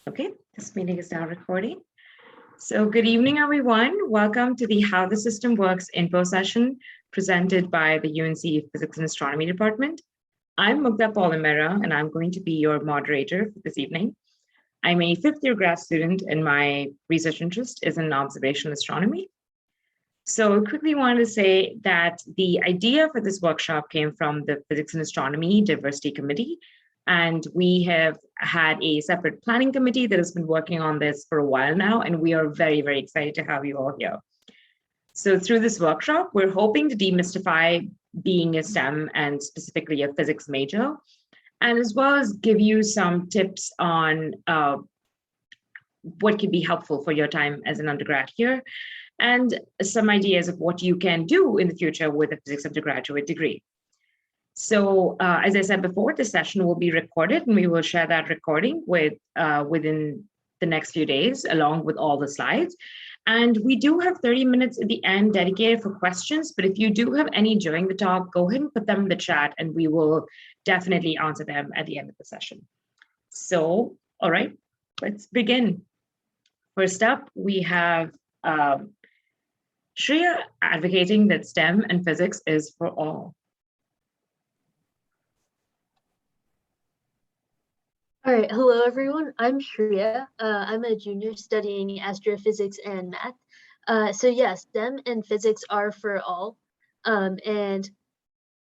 Okay, this meeting is now recording. So good evening, everyone. Welcome to the How the System Works info session presented by the UNC Physics and Astronomy Department. I'm Mugdha Polimera, and I'm going to be your moderator for this evening. I'm a fifth-year grad student, and my research interest is in observational astronomy. So I quickly wanted to say that the idea for this workshop came from the Physics and Astronomy Diversity Committee, and we have had a separate planning committee that has been working on this for a while now, and we are very, very excited to have you all here. So through this workshop, we're hoping to demystify being a STEM and specifically a physics major, and as well as give you some tips on what could be helpful for your time as an undergrad here, and some ideas of what you can do in the future with a physics undergraduate degree. So as I said before, this session will be recorded and we will share that recording within the next few days, along with all the slides. And we do have 30 minutes at the end dedicated for questions, but if you do have any during the talk, go ahead and put them in the chat and we will definitely answer them at the end of the session. So, all right, let's begin. First up, we have Shreya advocating that STEM and physics is for all. All right, hello everyone. I'm Shreya. I'm a junior studying astrophysics and math. So yes, STEM and physics are for all. And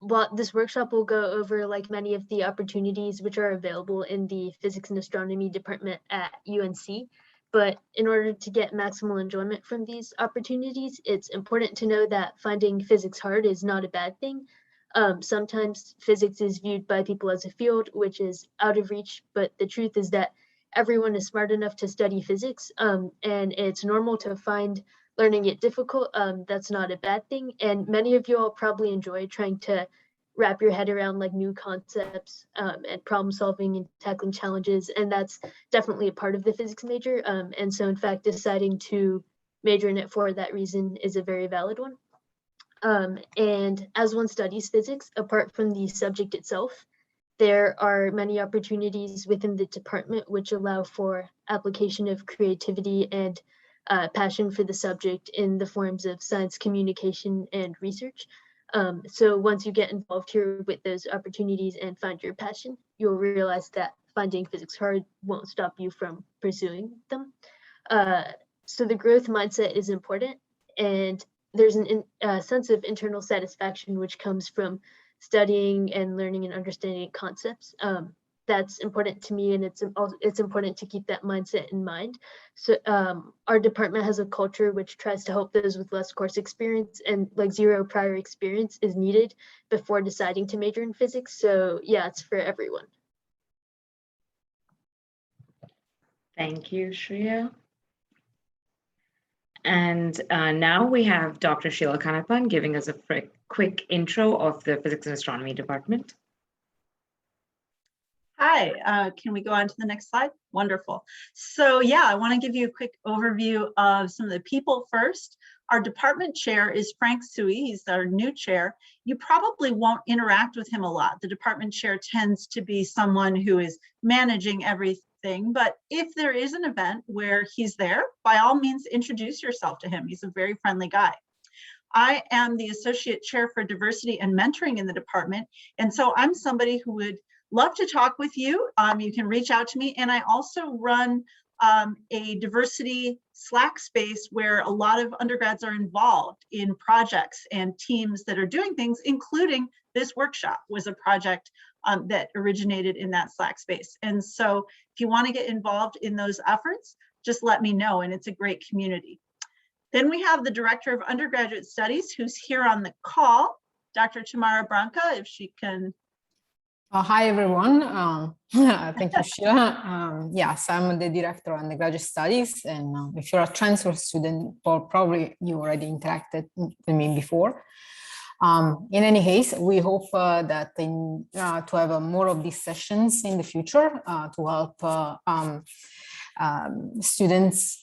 what this workshop will go over, like many of the opportunities which are available in the Physics and Astronomy department at UNC. But in order to get maximal enjoyment from these opportunities, it's important to know that finding physics hard is not a bad thing. Sometimes physics is viewed by people as a field which is out of reach, but the truth is that everyone is smart enough to study physics, and it's normal to find learning it difficult. That's not a bad thing, and many of you all probably enjoy trying to wrap your head around like new concepts and problem solving and tackling challenges, and that's definitely a part of the physics major. And so in fact, deciding to major in it for that reason is a very valid one. And as one studies physics, apart from the subject itself, there are many opportunities within the department which allow for application of creativity and passion for the subject in the forms of science communication and research. So once you get involved here with those opportunities and find your passion, you'll realize that finding physics hard won't stop you from pursuing them. So the growth mindset is important, and there's a sense of internal satisfaction which comes from studying and learning and understanding concepts. That's important to me, and it's important to keep that mindset in mind. So our department has a culture which tries to help those with less course experience, and like zero prior experience is needed before deciding to major in physics. So yeah, it's for everyone. Thank you, Shreya. And now we have Dr. Sheila Kanapan giving us a quick intro of the Physics and Astronomy Department. Hi, can we go on to the next slide? Wonderful. So yeah, I want to give you a quick overview of some of the people first. Our department chair is Frank Sui. He's our new chair. You probably won't interact with him a lot. The department chair tends to be someone who is managing everything, but if there is an event where he's there, by all means, introduce yourself to him. He's a very friendly guy. I am the associate chair for diversity and mentoring in the department, and so I'm somebody who would love to talk with you. You can reach out to me, and I also run a diversity Slack space where a lot of undergrads are involved in projects and teams that are doing things, including this workshop was a project that originated in that Slack space. And so if you want to get involved in those efforts, just let me know, and it's a great community. Then we have the Director of Undergraduate Studies who's here on the call, Dr. Tamara Branca, if she can. Hi, everyone. Thank you, Sheila. Yes, I'm the Director of Undergraduate Studies, and if you're a transfer student, probably you already interacted with me before. In any case, we hope that to have more of these sessions in the future to help students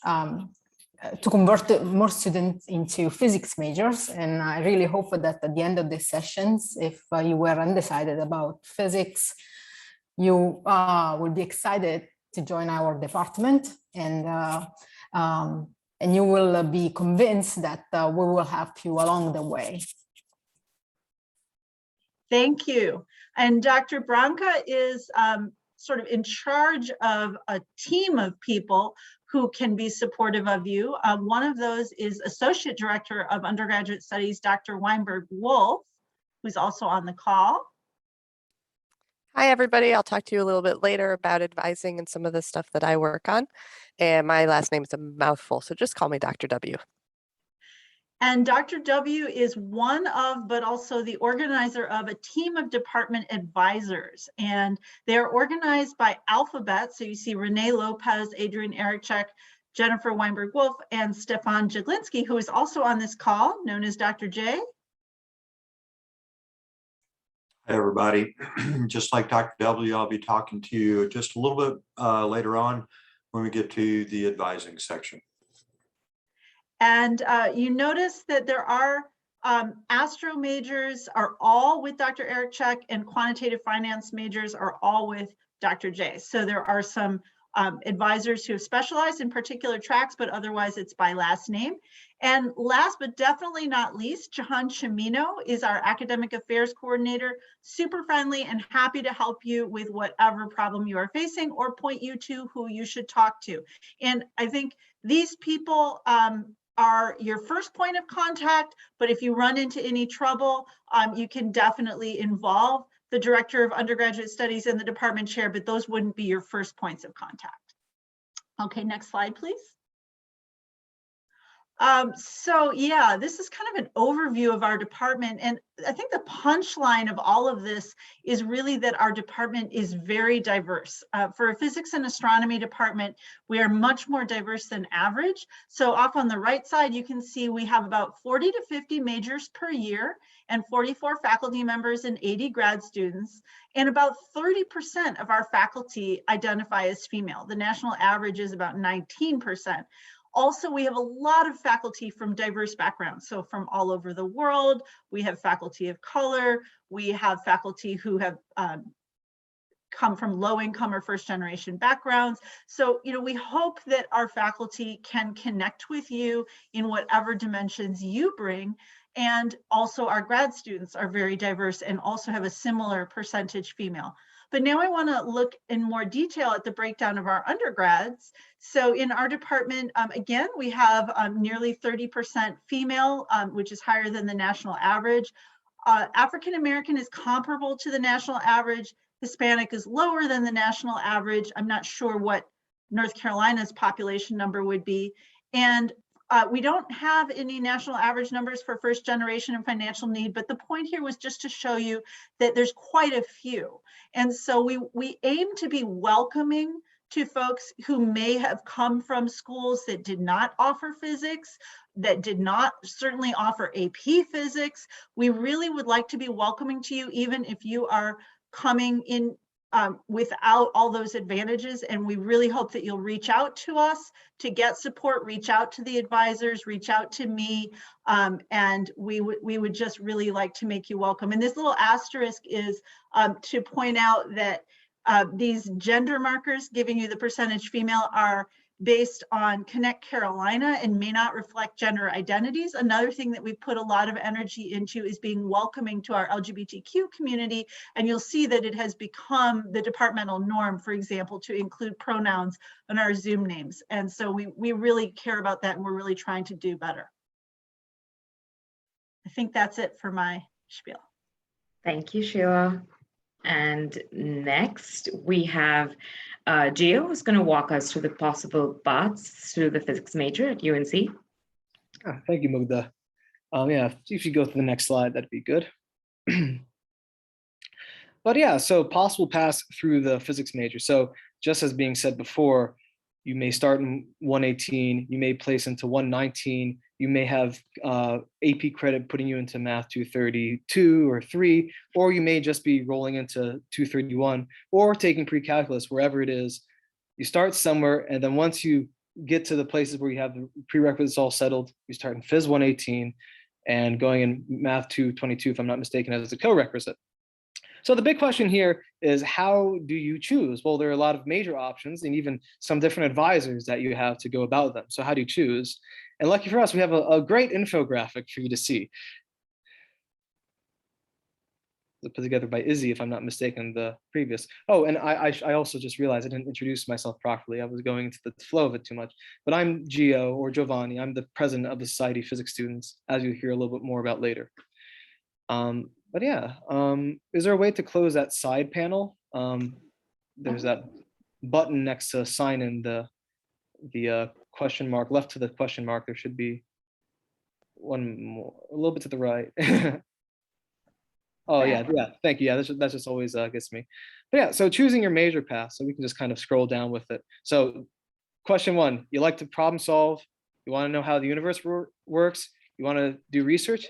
to convert more students into physics majors. And I really hope that at the end of the sessions, if you were undecided about physics, you will be excited to join our department, and you will be convinced that we will help you along the way. Thank you. And Dr. Branca is sort of in charge of a team of people who can be supportive of you. One of those is Associate Director of Undergraduate Studies, Dr. Weinberg-Wolf, who's also on the call. Hi, everybody. I'll talk to you a little bit later about advising and some of the stuff that I work on. And my last name is a mouthful, so just call me Dr. W. And Dr. W is one of, but also the organizer of a team of department advisors. And they're organized by alphabet. So you see Renee Lopez, Adrian Erichek, Jennifer Weinberg-Wolf, and Stefan Jaglinski, who is also on this call, known as Dr. J. Hey everybody, just like Dr. W, I'll be talking to you just a little bit later on when we get to the advising section. And you notice that there are astro majors are all with Dr. Erichek, and quantitative finance majors are all with Dr. J. So there are some advisors who have specialized in particular tracks, but otherwise it's by last name. And last but definitely not least, Jahan Chimino is our academic affairs coordinator, super friendly and happy to help you with whatever problem you are facing or point you to who you should talk to. And I think these people are your first point of contact, but if you run into any trouble, you can definitely involve the Director of Undergraduate Studies and the department chair, but those wouldn't be your first points of contact. Okay, next slide, please. So yeah, this is kind of an overview of our department. And I think the punchline of all of this is really that our department is very diverse. For a physics and astronomy department, we are much more diverse than average. So off on the right side, you can see we have about 40 to 50 majors per year and 44 faculty members and 80 grad students. And about 30% of our faculty identify as female. The national average is about 19%. Also, we have a lot of faculty from diverse backgrounds. So from all over the world, we have faculty of color, we have faculty who have come from low income or first generation backgrounds. So, you know, we hope that our faculty can connect with you in whatever dimensions you bring. And also our grad students are very diverse and also have a similar percentage female. But now I want to look in more detail at the breakdown of our undergrads. So in our department, again, we have nearly 30% female, which is higher than the national average. African American is comparable to the national average. Hispanic is lower than the national average. I'm not sure what North Carolina's population number would be. And we don't have any national average numbers for first generation and financial need, but the point here was just to show you that there's quite a few. And so we aim to be welcoming to folks who may have come from schools that did not offer physics, that did not certainly offer AP physics. We really would like to be welcoming to you, even if you are coming in without all those advantages. And we really hope that you'll reach out to us to get support, reach out to the advisors, reach out to me. And we would just really like to make you welcome. And this little asterisk is to point out that these gender markers giving you the percentage female are based on Connect Carolina and may not reflect gender identities. Another thing that we put a lot of energy into is being welcoming to our LGBTQ community. And you'll see that it has become the departmental norm, for example, to include pronouns in our Zoom names. And so we really care about that, and we're really trying to do better. I think that's it for my spiel. Thank you, Sheila. And next we have Gio, who's going to walk us through the possible paths through the physics major at UNC. Thank you, Mugdha. Yeah, if you go to the next slide, that'd be good. But yeah, so possible paths through the physics major. So just as being said before, you may start in 118, you may place into 119, you may have AP credit putting you into math 232 or 3, or you may just be rolling into 231 or taking pre-calculus, wherever it is. You start somewhere, and then once you get to the places where you have the prerequisites all settled, you start in Phys 118 and going in math 222, if I'm not mistaken, as a co-requisite. So the big question here is, how do you choose? Well, there are a lot of major options and even some different advisors that you have to go about them. So how do you choose? And lucky for us, we have a great infographic for you to see. Put together by Izzy, if I'm not mistaken, the previous. Oh, and I also just realized I didn't introduce myself properly. I was going into the flow of it too much. But I'm Gio, or Giovanni. I'm the president of the Society of Physics Students, as you'll hear a little bit more about later. But yeah, is there a way to close that side panel? There's that button next to sign in, the question mark. Left to the question mark, there should be one more, a little bit to the right. Oh yeah, thank you. Yeah, that's just always gets me. But yeah, so choosing your major path, so we can just kind of scroll down with it. So question 1, you like to problem solve, you want to know how the universe works, you want to do research?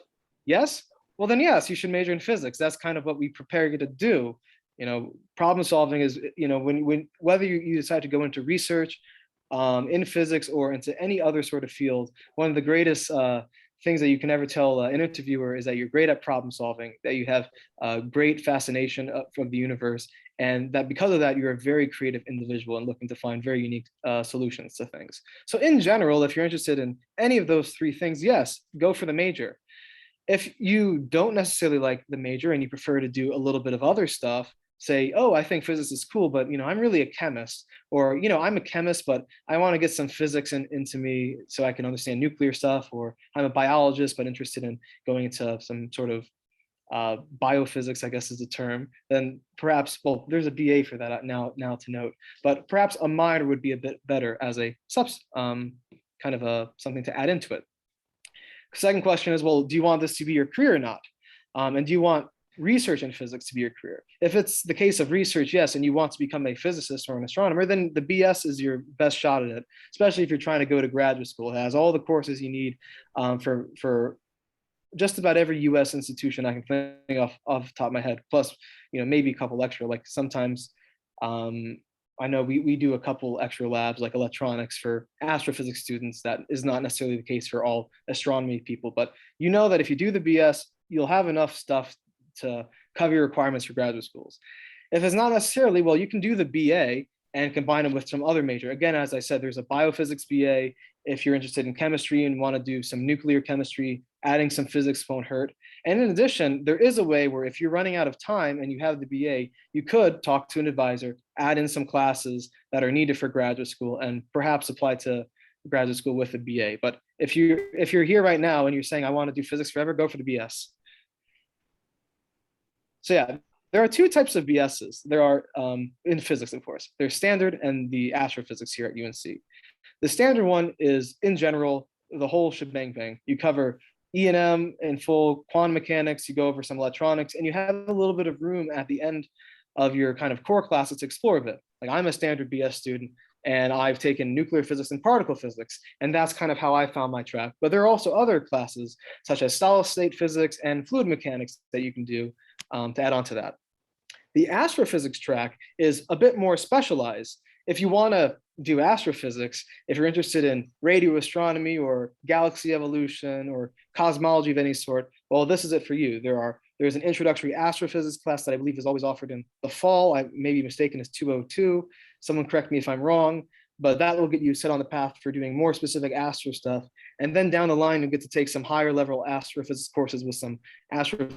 Yes? Well then yes, you should major in physics. That's kind of what we prepare you to do. You know, problem solving is, you know, when whether you decide to go into research in physics or into any other sort of field, one of the greatest things that you can ever tell an interviewer is that you're great at problem solving, that you have great fascination for the universe, and that because of that, you're a very creative individual and looking to find very unique solutions to things. So in general, if you're interested in any of those 3 things, yes, go for the major. If you don't necessarily like the major and you prefer to do a little bit of other stuff, say, oh, I think physics is cool, but you know, I'm really a chemist, or you know, I'm a chemist, but I want to get some physics into me so I can understand nuclear stuff, or I'm a biologist but interested in going into some sort of biophysics, I guess is the term, then perhaps, well, there's a BA for that now to note, but perhaps a minor would be a bit better as a kind of something to add into it. Second question is, well, do you want this to be your career or not? And do you want research in physics to be your career? If it's the case of research, yes, and you want to become a physicist or an astronomer, then the BS is your best shot at it, especially if you're trying to go to graduate school. It has all the courses you need for just about every US institution I can think off the top of my head, plus, you know, maybe a couple extra, like sometimes I know we do a couple extra labs like electronics for astrophysics students. That is not necessarily the case for all astronomy people, but you know that if you do the BS, you'll have enough stuff to cover your requirements for graduate schools. If it's not necessarily, well, you can do the BA and combine it with some other major. Again, as I said, there's a biophysics BA. If you're interested in chemistry and want to do some nuclear chemistry, adding some physics won't hurt. And in addition, there is a way where if you're running out of time and you have the BA, you could talk to an advisor, add in some classes that are needed for graduate school, and perhaps apply to graduate school with a BA. But if you're here right now and you're saying, I want to do physics forever, go for the BS. So yeah, there are 2 types of BSs. There are in physics, of course. There's standard and the astrophysics here at UNC. The standard one is, in general, the whole shebang bang. You cover E&M in full, quantum mechanics, you go over some electronics, and you have a little bit of room at the end of your kind of core classes to explore a bit. Like I'm a standard BS student, and I've taken nuclear physics and particle physics, and that's kind of how I found my track. But there are also other classes, such as solid state physics and fluid mechanics, that you can do to add on to that. The astrophysics track is a bit more specialized. If you want to do astrophysics, if you're interested in radio astronomy or galaxy evolution or cosmology of any sort, well, this is it for you. There's an introductory astrophysics class that I believe is always offered in the fall. I may be mistaken, is 202. Someone correct me if I'm wrong, but that will get you set on the path for doing more specific astro stuff. And then down the line, you get to take some higher level astrophysics courses with some astrophysics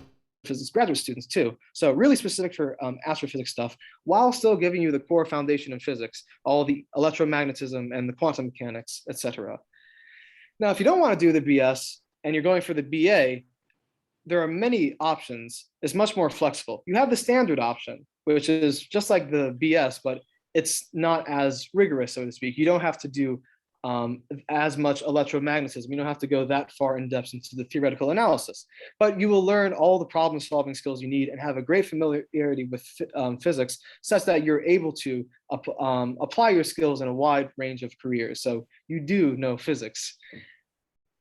graduate students too. So really specific for astrophysics stuff, while still giving you the core foundation in physics, all the electromagnetism and the quantum mechanics, etc. Now, if you don't want to do the BS and you're going for the BA, there are many options. It's much more flexible. You have the standard option, which is just like the BS, but it's not as rigorous, so to speak. You don't have to do as much electromagnetism. You don't have to go that far in depth into the theoretical analysis, but you will learn all the problem solving skills you need and have a great familiarity with physics, such that you're able to apply your skills in a wide range of careers. So you do know physics.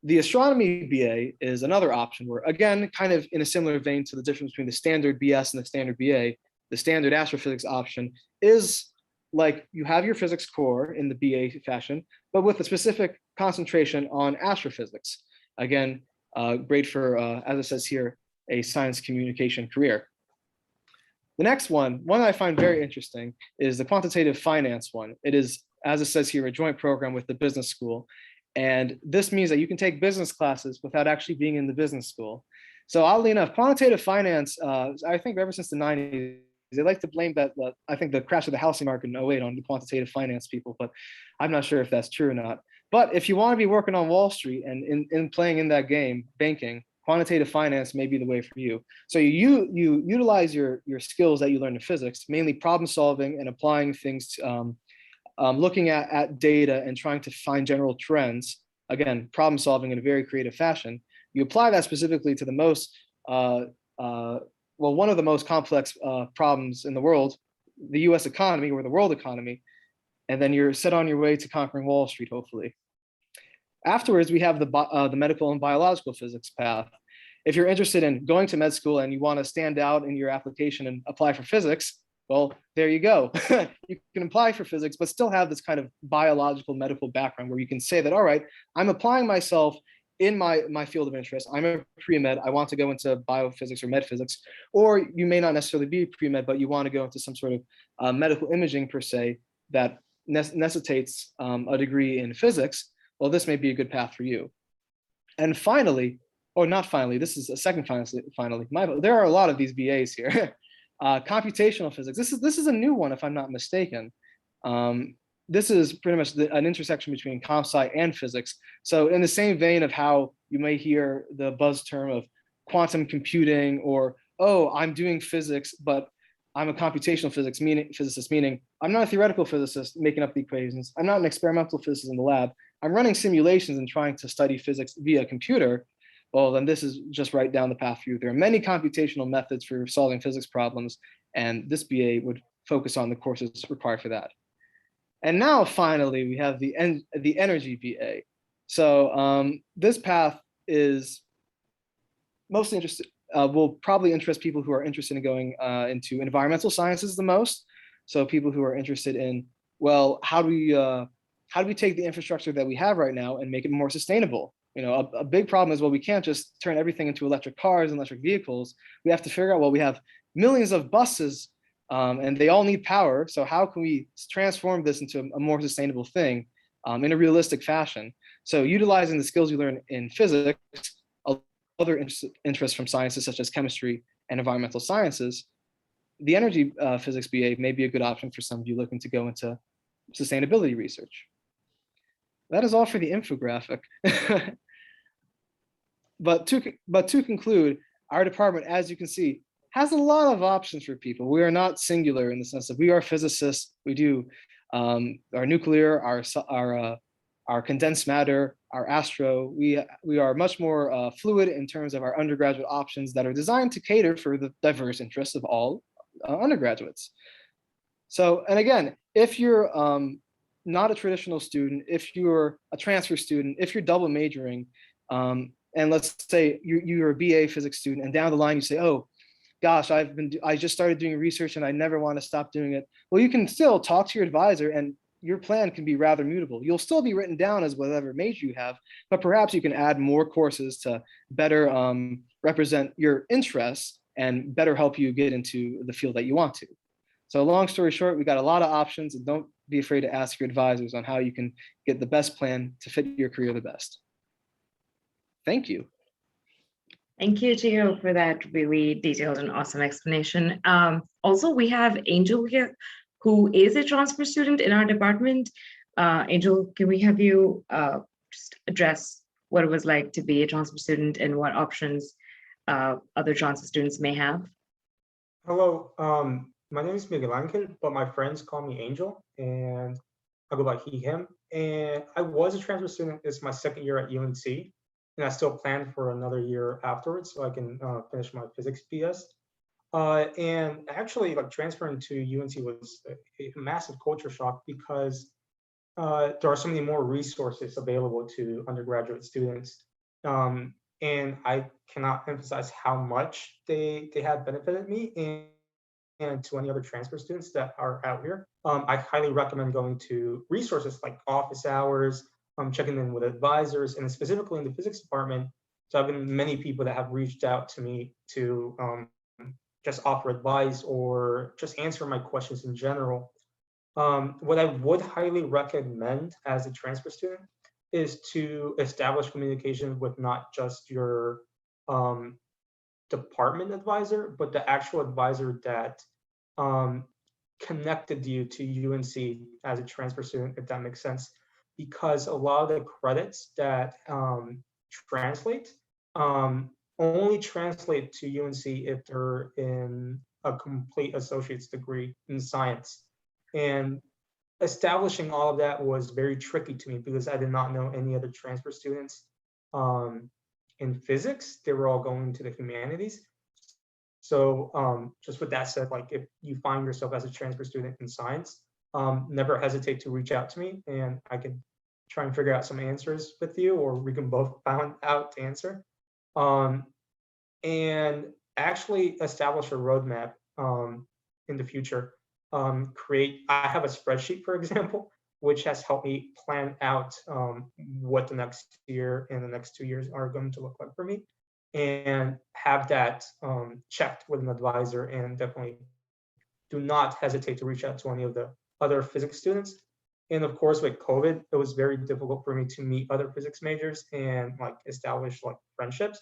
The astronomy BA is another option where, again, kind of in a similar vein to the difference between the standard BS and the standard BA, the standard astrophysics option is like you have your physics core in the BA fashion, but with a specific concentration on astrophysics. Again, great for, as it says here, a science communication career. The next one that I find very interesting, is the quantitative finance one. It is, as it says here, a joint program with the business school. And this means that you can take business classes without actually being in the business school. So oddly enough, quantitative finance, I think ever since the 90s, they like to blame that, I think the crash of the housing market in 08 on the quantitative finance people, but I'm not sure if that's true or not. But if you want to be working on Wall Street and in playing in that game, banking, quantitative finance may be the way for you. So you utilize your skills that you learned in physics, mainly problem solving and applying things to, looking at data and trying to find general trends. Again, problem solving in a very creative fashion. You apply that specifically to the most, one of the most complex problems in the world, the US economy or the world economy, and then you're set on your way to conquering Wall Street, hopefully. Afterwards, we have the medical and biological physics path. If you're interested in going to med school and you want to stand out in your application and apply for physics, well, there you go. You can apply for physics, but still have this kind of biological medical background where you can say that, all right, I'm applying myself in my field of interest. I'm a pre-med, I want to go into biophysics or med physics, or you may not necessarily be pre-med, but you want to go into some sort of medical imaging per se that necessitates a degree in physics. Well, this may be a good path for you. And finally, or not finally, this is a second finally, there are a lot of these BAs here. Computational physics. This is a new one, if I'm not mistaken. This is pretty much an intersection between comp sci and physics. So in the same vein of how you may hear the buzz term of quantum computing, or, oh, I'm doing physics, but I'm a computational physicist, meaning I'm not a theoretical physicist making up the equations. I'm not an experimental physicist in the lab. I'm running simulations and trying to study physics via computer. Well, then this is just right down the path for you. There are many computational methods for solving physics problems, and this BA would focus on the courses required for that. And now finally, we have the energy BA. So this path is mostly interested, will probably interest people who are interested in going into environmental sciences the most. So people who are interested in, well, how do we take the infrastructure that we have right now and make it more sustainable? You know, a big problem is, well, we can't just turn everything into electric cars and electric vehicles. We have to figure out, well, we have millions of buses and they all need power. So how can we transform this into a more sustainable thing in a realistic fashion? So utilizing the skills you learn in physics, other interests from sciences such as chemistry and environmental sciences, the energy physics BA may be a good option for some of you looking to go into sustainability research. That is all for the infographic. But to conclude, our department, as you can see, has a lot of options for people. We are not singular in the sense that we are physicists. We do our nuclear, our condensed matter, our astro. We are much more fluid in terms of our undergraduate options that are designed to cater for the diverse interests of all undergraduates. So, and again, if you're not a traditional student, if you're a transfer student, if you're double majoring, and let's say you're a BA physics student, and down the line you say, oh, gosh, I just started doing research and I never want to stop doing it. Well, you can still talk to your advisor and your plan can be rather mutable. You'll still be written down as whatever major you have, but perhaps you can add more courses to better represent your interests and better help you get into the field that you want to. So long story short, we got a lot of options, and don't be afraid to ask your advisors on how you can get the best plan to fit your career the best. Thank you. Thank you, Gio, for that really detailed and awesome explanation. Also, we have Angel here, who is a transfer student in our department. Angel, can we have you just address what it was like to be a transfer student and what options other transfer students may have? Hello, my name is Miguel Angel, but my friends call me Angel, and I go by he, him. And I was a transfer student. It's my second year at UNC, and I still plan for another year afterwards so I can finish my physics BS. And actually, like, transferring to UNC was a massive culture shock because there are so many more resources available to undergraduate students. And I cannot emphasize how much they have benefited me and to any other transfer students that are out here. I highly recommend going to resources like office hours, checking in with advisors, and specifically in the physics department. So I've been many people that have reached out to me to just offer advice or just answer my questions in general. What I would highly recommend as a transfer student is to establish communication with not just your department advisor, but the actual advisor that connected you to UNC as a transfer student, if that makes sense. Because a lot of the credits that translate only translate to UNC if they're in a complete associate's degree in science. And establishing all of that was very tricky to me because I did not know any other transfer students in physics. They were all going to the humanities. So just with that said, like if you find yourself as a transfer student in science, never hesitate to reach out to me and I can try and figure out some answers with you, or we can both find out the answer. And actually establish a roadmap in the future. I have a spreadsheet, for example, which has helped me plan out what the next year and the next 2 years are going to look like for me, and have that checked with an advisor. And definitely do not hesitate to reach out to any of the other physics students. And of course, with COVID, it was very difficult for me to meet other physics majors and like establish like friendships.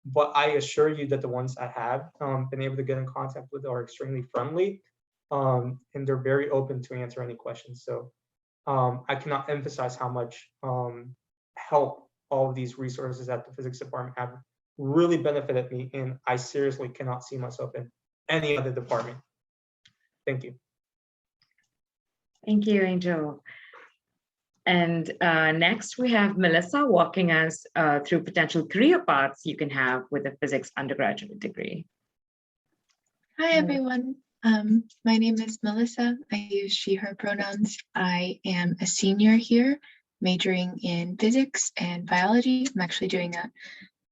But I assure you that the ones I have been able to get in contact with are extremely friendly, and they're very open to answer any questions. So I cannot emphasize how much help all of these resources at the physics department have really benefited me, and I seriously cannot see myself in any other department. Thank you. Thank you, Angel. And next we have Melissa walking us through potential career paths you can have with a physics undergraduate degree. Hi, everyone. My name is Melissa. I use she, her pronouns. I am a senior here, majoring in physics and biology. I'm actually doing a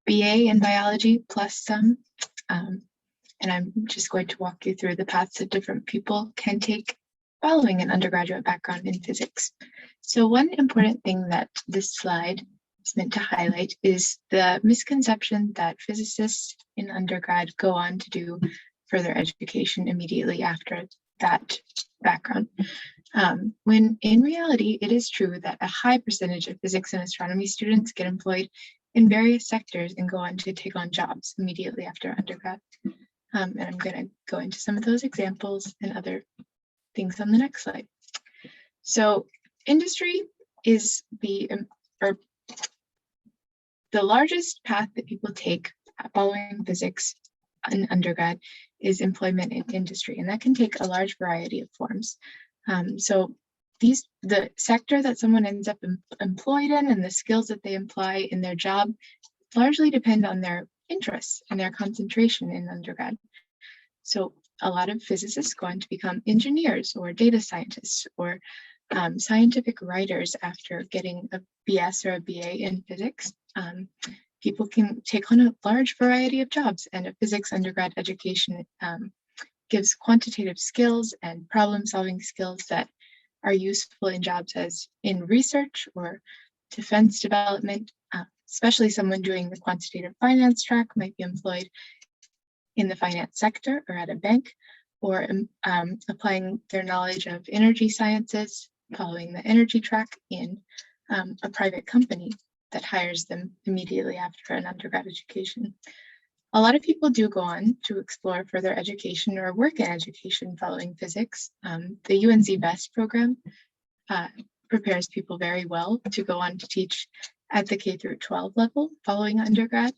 BA in biology plus some. And I'm just going to walk you through the paths that different people can take following an undergraduate background in physics. So one important thing that this slide is meant to highlight is the misconception that physicists in undergrad go on to do further education immediately after that background. When in reality, it is true that a high percentage of physics and astronomy students get employed in various sectors and go on to take on jobs immediately after undergrad. And I'm going to go into some of those examples and other things on the next slide. So industry is the largest path that people take following physics in undergrad is employment in industry, and that can take a large variety of forms. So the sector that someone ends up employed in and the skills that they apply in their job largely depend on their interests and their concentration in undergrad. So a lot of physicists go on to become engineers or data scientists or scientific writers after getting a BS or a BA in physics. People can take on a large variety of jobs, and a physics undergrad education gives quantitative skills and problem-solving skills that are useful in jobs as in research or defense development. Especially someone doing the quantitative finance track might be employed in the finance sector or at a bank, or applying their knowledge of energy sciences, following the energy track in a private company that hires them immediately after an undergrad education. A lot of people do go on to explore further education or work in education following physics. The UNC BEST program prepares people very well to go on to teach at the K through 12 level following undergrad.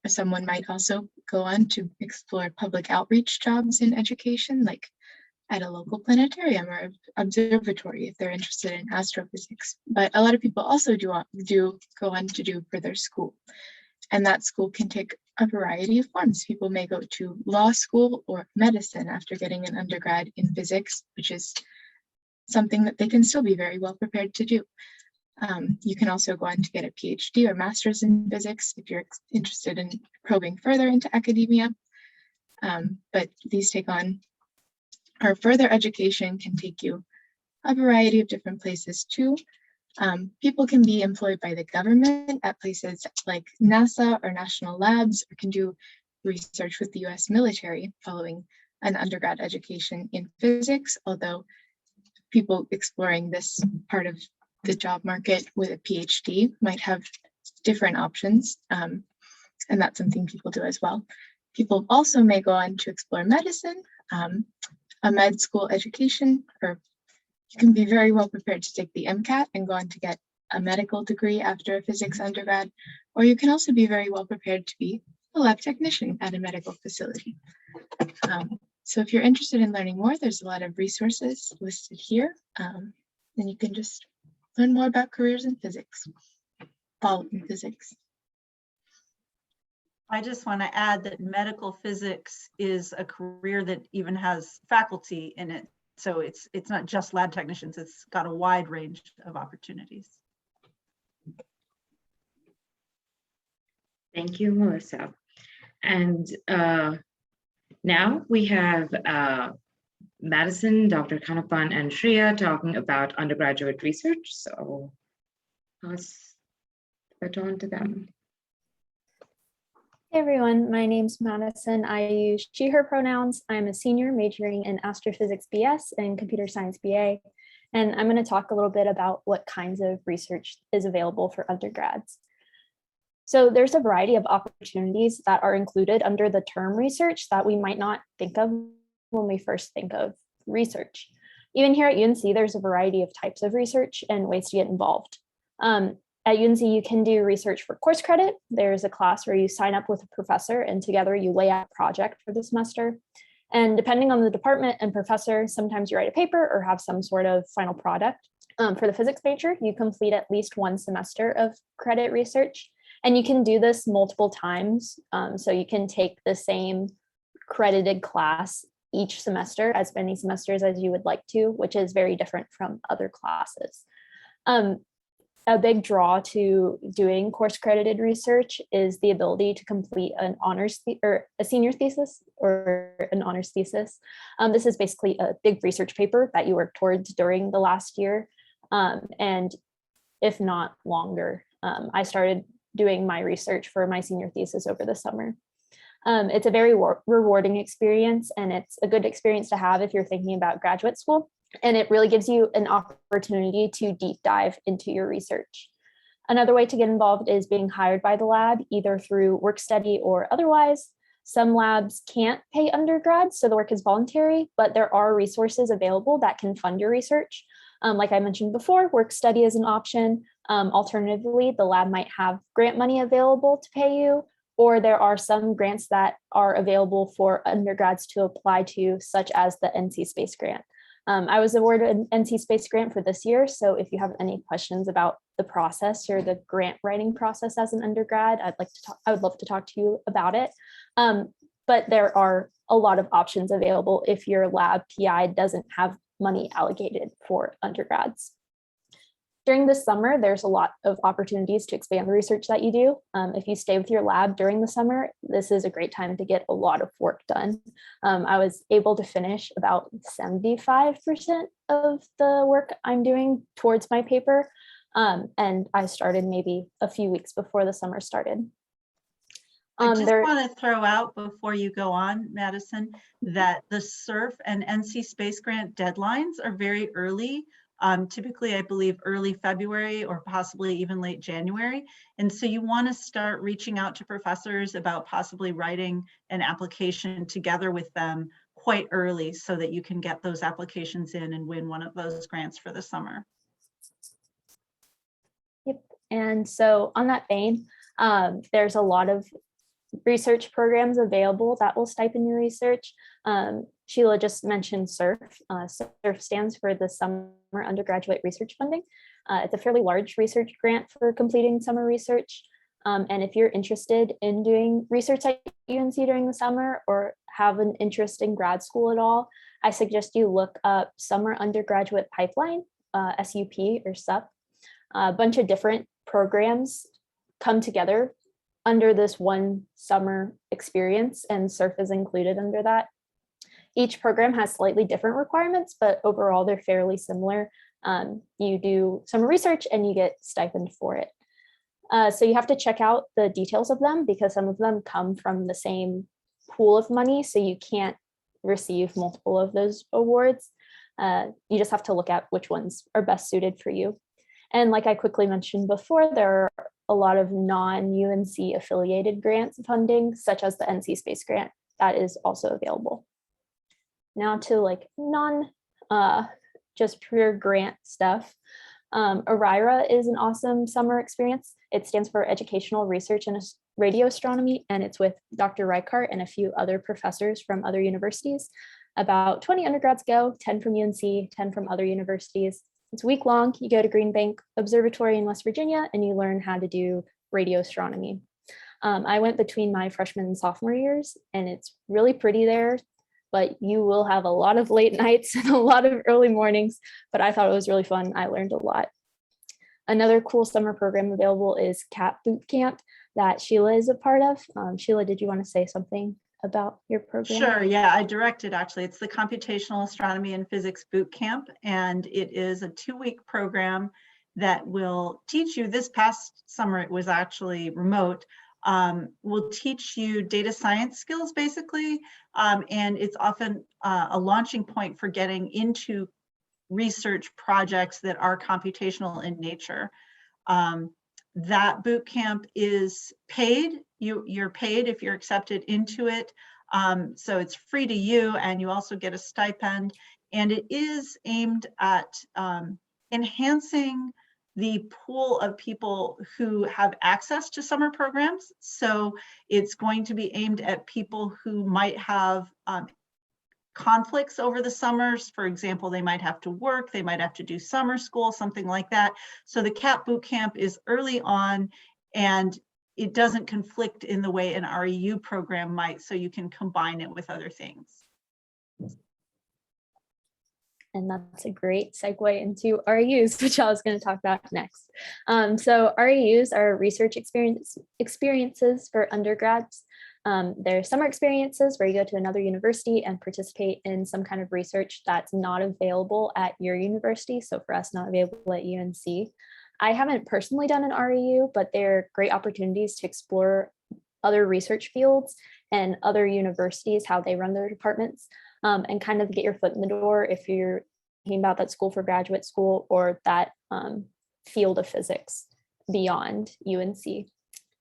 Someone might also go on to explore public outreach jobs in education, like at a local planetarium or observatory if they're interested in astrophysics. But a lot of people also do go on to do further school. And that school can take a variety of forms. People may go to law school or medicine after getting an undergrad in physics, which is something that they can still be very well prepared to do. You can also go on to get a PhD or master's in physics if you're interested in probing further into academia. But these take on, or further education can take you a variety of different places too. People can be employed by the government at places like NASA or national labs, or can do research with the US military following an undergrad education in physics, although people exploring this part of the job market with a PhD might have different options. And that's something people do as well. People also may go on to explore medicine, a med school education, or you can be very well prepared to take the MCAT and go on to get a medical degree after a physics undergrad, or you can also be very well prepared to be a lab technician at a medical facility. So if you're interested in learning more, there's a lot of resources listed here. And you can just learn more about careers in physics, follow in physics. I just want to add that medical physics is a career that even has faculty in it. So it's not just lab technicians, it's got a wide range of opportunities. Thank you, Melissa. And now we have Madison, Dr. Kanapan, and Shreya talking about undergraduate research. So pass the baton to them. Hey everyone, my name's Madison. I use she, her pronouns. I'm a senior majoring in astrophysics BS and computer science BA. And I'm going to talk a little bit about what kinds of research is available for undergrads. So there's a variety of opportunities that are included under the term research that we might not think of when we first think of research. Even here at UNC, there's a variety of types of research and ways to get involved. At UNC, you can do research for course credit. There's a class where you sign up with a professor and together you lay out a project for the semester. And depending on the department and professor, sometimes you write a paper or have some sort of final product. For the physics major, you complete at least one semester of credit research. And you can do this multiple times. So you can take the same credited class each semester, as many semesters as you would like to, which is very different from other classes. A big draw to doing course credited research is the ability to complete an honors or a senior thesis or an honors thesis. This is basically a big research paper that you work towards during the last year, and if not longer. I started doing my research for my senior thesis over the summer. It's a very rewarding experience, and it's a good experience to have if you're thinking about graduate school. And it really gives you an opportunity to deep dive into your research. Another way to get involved is being hired by the lab, either through work study or otherwise. Some labs can't pay undergrads, so the work is voluntary, but there are resources available that can fund your research. Like I mentioned before, work study is an option. Alternatively, the lab might have grant money available to pay you, or there are some grants that are available for undergrads to apply to, such as the NC Space Grant. I was awarded an NC Space Grant for this year, so if you have any questions about the process or the grant writing process as an undergrad, I would love to talk to you about it. But there are a lot of options available if your lab PI doesn't have money allocated for undergrads. During the summer, there's a lot of opportunities to expand the research that you do. If you stay with your lab during the summer, this is a great time to get a lot of work done. I was able to finish about 75% of the work I'm doing towards my paper, and I started maybe a few weeks before the summer started. I just want to throw out before you go on, Madison, that the SURF and NC Space Grant deadlines are very early. Typically, I believe early February or possibly even late January. And so you want to start reaching out to professors about possibly writing an application together with them quite early so that you can get those applications in and win one of those grants for the summer. Yep. And so on that vein, there's a lot of research programs available that will stipend your research. Sheila just mentioned SURF. SURF stands for the Summer Undergraduate Research Funding. It's a fairly large research grant for completing summer research. And if you're interested in doing research at UNC during the summer or have an interest in grad school at all, I suggest you look up Summer Undergraduate Pipeline, SUP or SUP. A bunch of different programs come together under this one summer experience, and SURF is included under that. Each program has slightly different requirements, but overall they're fairly similar. You do summer research and you get stipend for it. So you have to check out the details of them because some of them come from the same pool of money, so you can't receive multiple of those awards. You just have to look at which ones are best suited for you. And like I quickly mentioned before, there are a lot of non-UNC affiliated grants funding, such as the NC Space Grant, that is also available. Now to like just pure grant stuff. ERIRA is an awesome summer experience. It stands for Educational Research in Radio Astronomy, and it's with Dr. Reichart and a few other professors from other universities. About 20 undergrads go, 10 from UNC, 10 from other universities. It's week long. You go to Green Bank Observatory in West Virginia and you learn how to do radio astronomy. I went between my freshman and sophomore years, and it's really pretty there, but you will have a lot of late nights and a lot of early mornings, but I thought it was really fun. I learned a lot. Another cool summer program available is CAP Boot Camp that Sheila is a part of. Sheila, did you want to say something about your program? Sure, yeah, I directed actually. It's the Computational Astronomy and Physics Boot Camp, and it is a 2-week program that will teach you, this past summer it was actually remote, will teach you data science skills basically, and it's often a launching point for getting into research projects that are computational in nature. That boot camp is paid. You're paid if you're accepted into it. So it's free to you, and you also get a stipend. And it is aimed at enhancing the pool of people who have access to summer programs. So it's going to be aimed at people who might have conflicts over the summers. For example, they might have to work, they might have to do summer school, something like that. So the CAP boot camp is early on, and it doesn't conflict in the way an REU program might, so you can combine it with other things. And that's a great segue into REUs, which I was going to talk about next. So REUs are research experiences for undergrads. They're summer experiences where you go to another university and participate in some kind of research that's not available at your university. So for us, not available at UNC. I haven't personally done an REU, but they're great opportunities to explore other research fields and other universities, how they run their departments, and kind of get your foot in the door if you're thinking about that school for graduate school or that field of physics beyond UNC.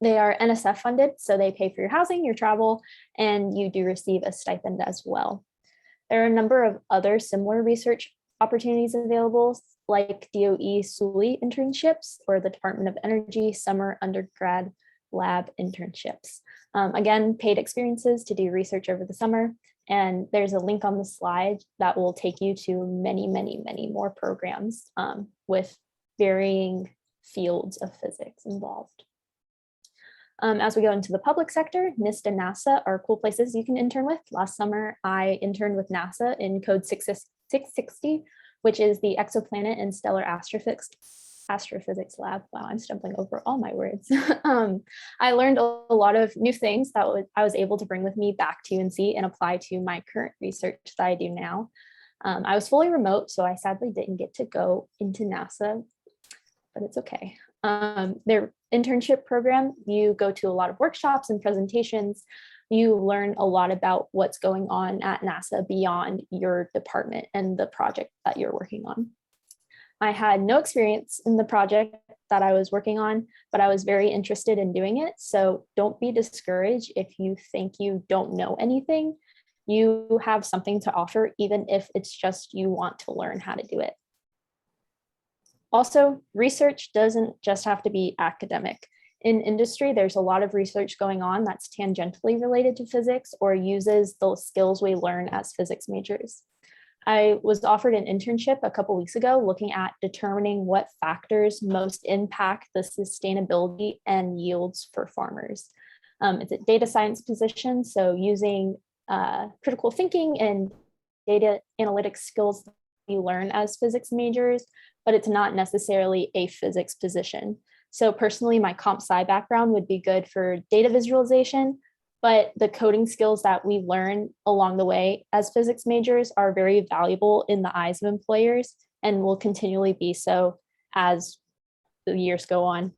They are NSF funded, so they pay for your housing, your travel, and you do receive a stipend as well. There are a number of other similar research opportunities available, like DOE SULI internships or the Department of Energy summer undergrad lab internships. Again, paid experiences to do research over the summer. And there's a link on the slide that will take you to many, many, many more programs with varying fields of physics involved. As we go into the public sector, NIST and NASA are cool places you can intern with. Last summer, I interned with NASA in Code 660, which is the Exoplanet and Stellar Astrophysics Lab. Wow, I'm stumbling over all my words. I learned a lot of new things that I was able to bring with me back to UNC and apply to my current research that I do now. I was fully remote, so I sadly didn't get to go into NASA, but it's okay. Their internship program, you go to a lot of workshops and presentations. You learn a lot about what's going on at NASA beyond your department and the project that you're working on. I had no experience in the project that I was working on, but I was very interested in doing it. So don't be discouraged if you think you don't know anything. You have something to offer, even if it's just you want to learn how to do it. Also, research doesn't just have to be academic. In industry, there's a lot of research going on that's tangentially related to physics or uses the skills we learn as physics majors. I was offered an internship a couple weeks ago looking at determining what factors most impact the sustainability and yields for farmers. It's a data science position, so using critical thinking and data analytics skills you learn as physics majors, but it's not necessarily a physics position. So personally, my comp sci background would be good for data visualization, but the coding skills that we learn along the way as physics majors are very valuable in the eyes of employers and will continually be so as the years go on.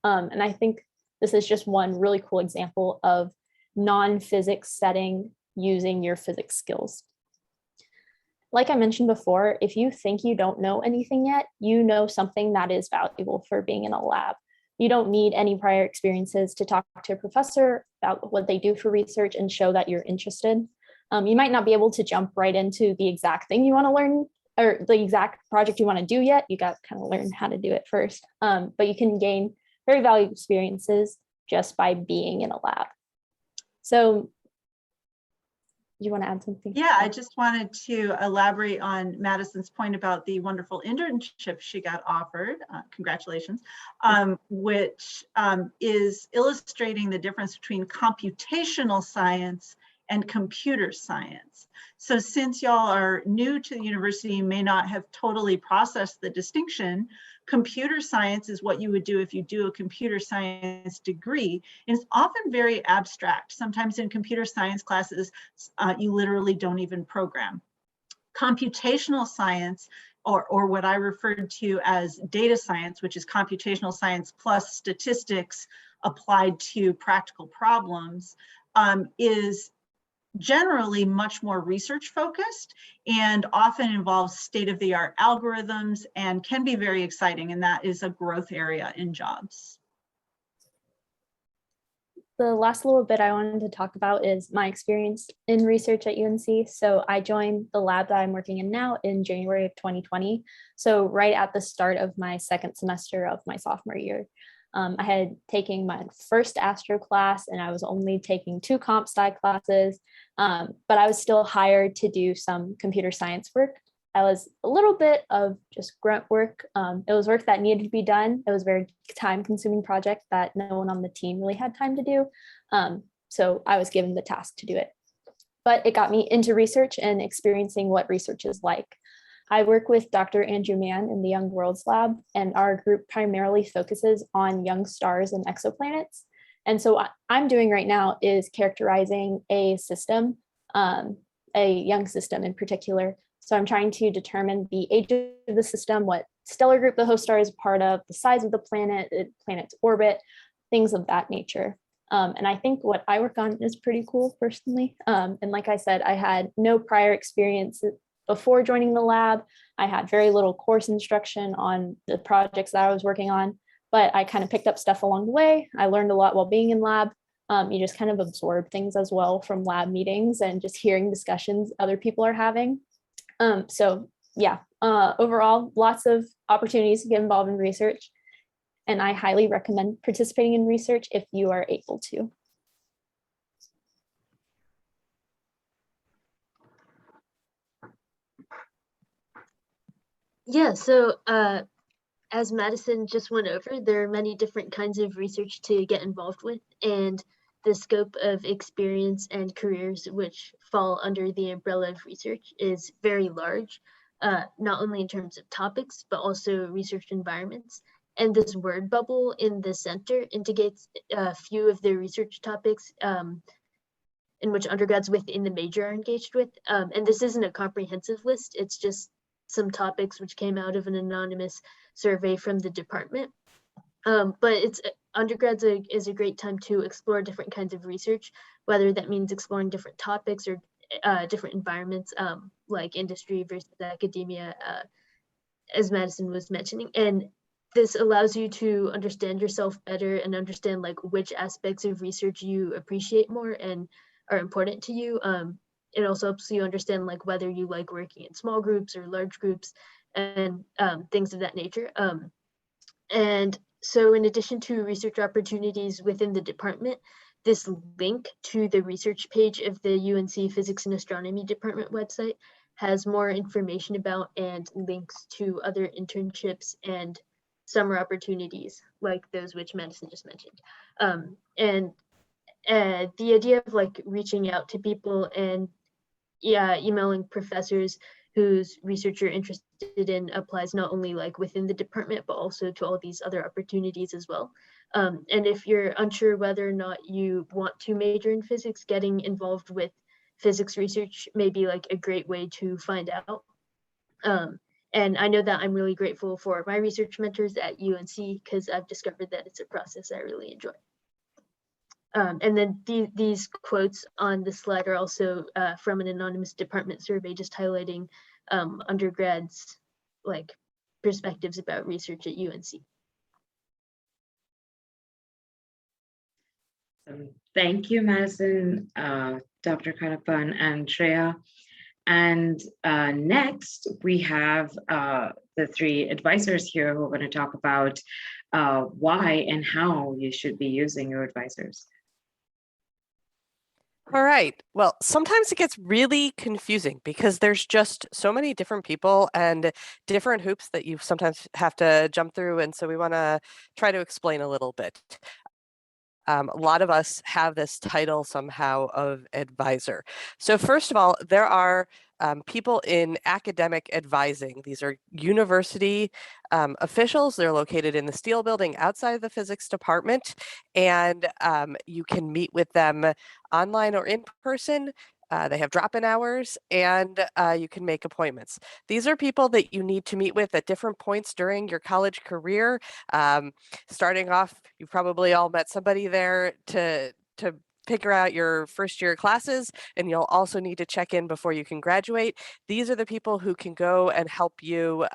And I think this is just one really cool example of non-physics setting using your physics skills. Like I mentioned before, if you think you don't know anything yet, you know something that is valuable for being in a lab. You don't need any prior experiences to talk to a professor about what they do for research and show that you're interested. You might not be able to jump right into the exact thing you want to learn or the exact project you want to do yet. You got to kind of learn how to do it first. But you can gain very valuable experiences just by being in a lab. So you want to add something? Yeah, I just wanted to elaborate on Madison's point about the wonderful internship she got offered. Congratulations, which is illustrating the difference between computational science and computer science. So since y'all are new to the university, you may not have totally processed the distinction. Computer science is what you would do if you do a computer science degree. And it's often very abstract. Sometimes in computer science classes, you literally don't even program. Computational science, or what I referred to as data science, which is computational science plus statistics applied to practical problems, is generally much more research focused and often involves state-of-the-art algorithms and can be very exciting, and that is a growth area in jobs. The last little bit I wanted to talk about is my experience in research at UNC. So I joined the lab that I'm working in now in January of 2020. So right at the start of my second semester of my sophomore year. I had taken my first Astro class and I was only taking 2 comp sci classes, but I was still hired to do some computer science work. That was a little bit of just grunt work. It was work that needed to be done. It was a very time-consuming project that no one on the team really had time to do. So I was given the task to do it. But it got me into research and experiencing what research is like. I work with Dr. Andrew Mann in the Young Worlds Lab, and our group primarily focuses on young stars and exoplanets. And so what I'm doing right now is characterizing a system, a young system in particular. So I'm trying to determine the age of the system, what stellar group the host star is part of, the size of the planet's orbit, things of that nature. And I think what I work on is pretty cool personally. And like I said, I had no prior experience before joining the lab. I had very little course instruction on the projects that I was working on, but I kind of picked up stuff along the way. I learned a lot while being in lab. You just kind of absorb things as well from lab meetings and just hearing discussions other people are having. So yeah, overall, lots of opportunities to get involved in research. And I highly recommend participating in research if you are able to. Yeah, so as Madison just went over, there are many different kinds of research to get involved with, and the scope of experience and careers which fall under the umbrella of research is very large, not only in terms of topics, but also research environments. And this word bubble in the center indicates a few of the research topics in which undergrads within the major are engaged with. And this isn't a comprehensive list, it's just some topics which came out of an anonymous survey from the department. But it's undergrads is a great time to explore different kinds of research, whether that means exploring different topics or different environments like industry versus academia, as Madison was mentioning. And this allows you to understand yourself better and understand like which aspects of research you appreciate more and are important to you. It also helps you understand like whether you like working in small groups or large groups and things of that nature. And so in addition to research opportunities within the department, this link to the research page of the UNC Physics and Astronomy Department website has more information about and links to other internships and summer opportunities like those which Madison just mentioned. And the idea of like reaching out to people and emailing professors whose research you're interested in applies not only like within the department, but also to all these other opportunities as well. And if you're unsure whether or not you want to major in physics, getting involved with physics research may be like a great way to find out. And I know that I'm really grateful for my research mentors at UNC because I've discovered that it's a process I really enjoy. And then these quotes on the slide are also from an anonymous department survey, just highlighting undergrads' like perspectives about research at UNC. Thank you, Madison, Dr. Kadappan, and Shreya. And next, we have the three advisors here who are going to talk about why and how you should be using your advisors. All right. Well, sometimes it gets really confusing because there's just so many different people and different hoops that you sometimes have to jump through. And so we want to try to explain a little bit. A lot of us have this title somehow of advisor. So first of all, there are people in academic advising. These are university officials. They're located in the Steele building outside the physics department, and you can meet with them online or in person. They have drop-in hours, and you can make appointments. These are people that you need to meet with at different points during your college career. Starting off, you probably all met somebody there to figure out your first year classes, and you'll also need to check in before you can graduate. These are the people who can go and help you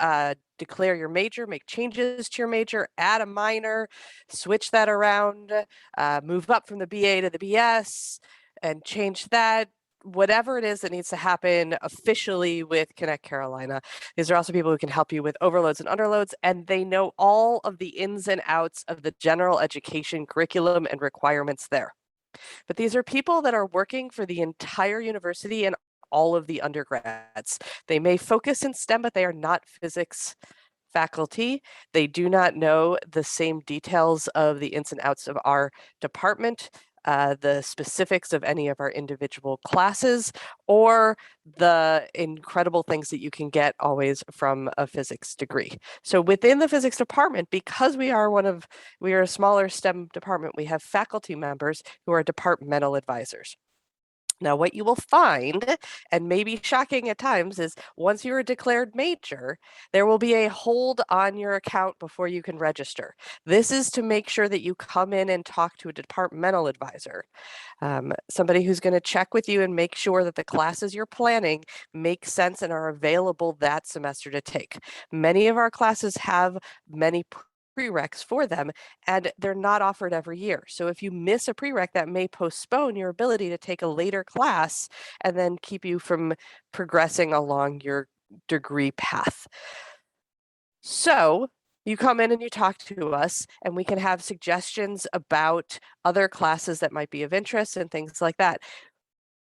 declare your major, make changes to your major, add a minor, switch that around, move up from the BA to the BS, and change that. Whatever it is that needs to happen officially with Connect Carolina. These are also people who can help you with overloads and underloads, and they know all of the ins and outs of the general education curriculum and requirements there. But these are people that are working for the entire university and all of the undergrads. They may focus in STEM, but they are not physics faculty. They do not know the same details of the ins and outs of our department, the specifics of any of our individual classes, or the incredible things that you can get always from a physics degree. So within the physics department, because we are a smaller STEM department, we have faculty members who are departmental advisors. Now, what you will find, and maybe shocking at times, is once you're a declared major, there will be a hold on your account before you can register. This is to make sure that you come in and talk to a departmental advisor, somebody who's going to check with you and make sure that the classes you're planning make sense and are available that semester to take. Many of our classes have many prereqs for them, and they're not offered every year. So if you miss a prereq, that may postpone your ability to take a later class and then keep you from progressing along your degree path. So you come in and you talk to us, and we can have suggestions about other classes that might be of interest and things like that.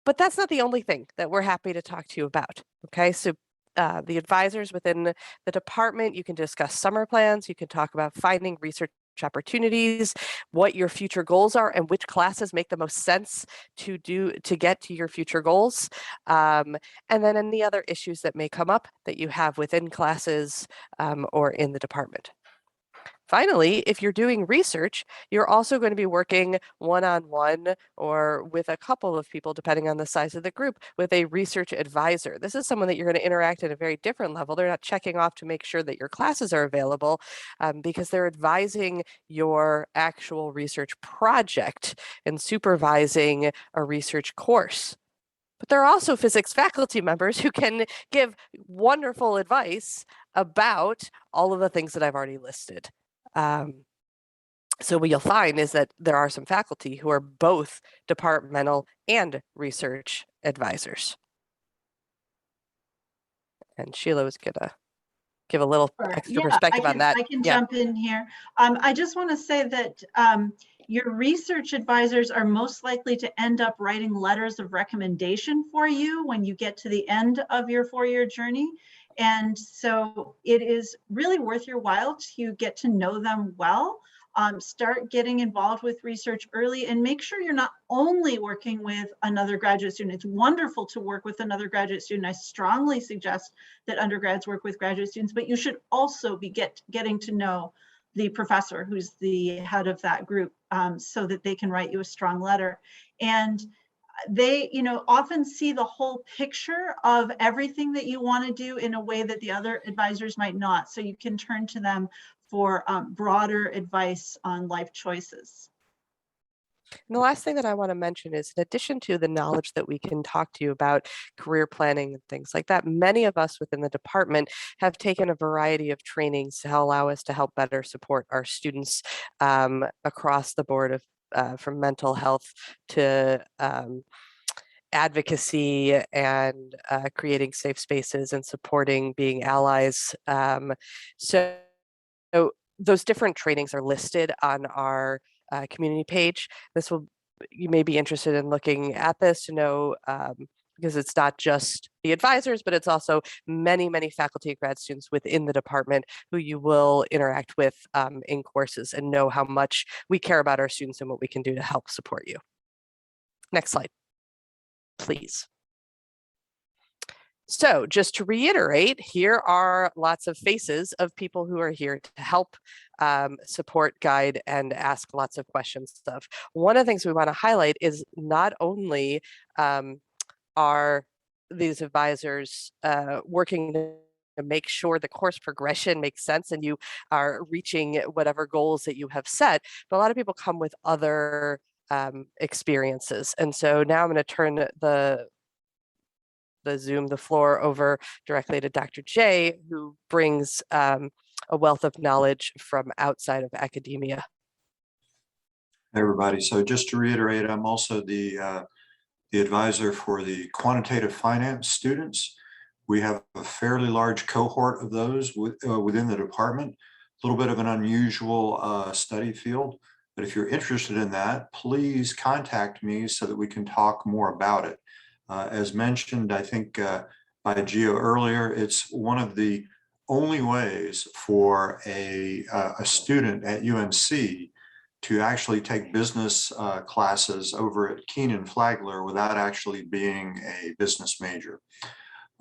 But that's not the only thing that we're happy to talk to you about. Okay, so the advisors within the department, you can discuss summer plans, you can talk about finding research opportunities, what your future goals are, and which classes make the most sense to get to your future goals, and then any other issues that may come up that you have within classes or in the department. Finally, if you're doing research, you're also going to be working one-on-one or with a couple of people, depending on the size of the group, with a research advisor. This is someone that you're going to interact at a very different level. They're not checking off to make sure that your classes are available because they're advising your actual research project and supervising a research course. But there are also physics faculty members who can give wonderful advice about all of the things that I've already listed. So what you'll find is that there are some faculty who are both departmental and research advisors. And Sheila was gonna give a little extra perspective on that. I can jump in here. I just want to say that your research advisors are most likely to end up writing letters of recommendation for you when you get to the end of your four-year journey. And so it is really worth your while to get to know them well. Start getting involved with research early and make sure you're not only working with another graduate student. It's wonderful to work with another graduate student. I strongly suggest that undergrads work with graduate students, but you should also be getting to know the professor who's the head of that group so that they can write you a strong letter. And they, often see the whole picture of everything that you want to do in a way that the other advisors might not. So you can turn to them for broader advice on life choices. And the last thing that I want to mention is, in addition to the knowledge that we can talk to you about career planning and things like that, many of us within the department have taken a variety of trainings to allow us to help better support our students across the board of from mental health to advocacy and creating safe spaces and supporting being allies. So those different trainings are listed on our community page. You may be interested in looking at this to know, because it's not just the advisors, but it's also many, many faculty and grad students within the department who you will interact with in courses and know how much we care about our students and what we can do to help support you. Next slide, please. So just to reiterate, here are lots of faces of people who are here to help support, guide, and ask lots of questions of. One of the things we want to highlight is not only are these advisors working to make sure the course progression makes sense and you are reaching whatever goals that you have set, but a lot of people come with other experiences. And so now I'm going to turn the floor over directly to Dr. J, who brings a wealth of knowledge from outside of academia. Hey everybody, so just to reiterate, I'm also the advisor for the quantitative finance students. We have a fairly large cohort of those within the department, a little bit of an unusual study field, but if you're interested in that, please contact me so that we can talk more about it. As mentioned, I think by Gio earlier, it's one of the only ways for a student at UNC to actually take business classes over at Keenan Flagler without actually being a business major.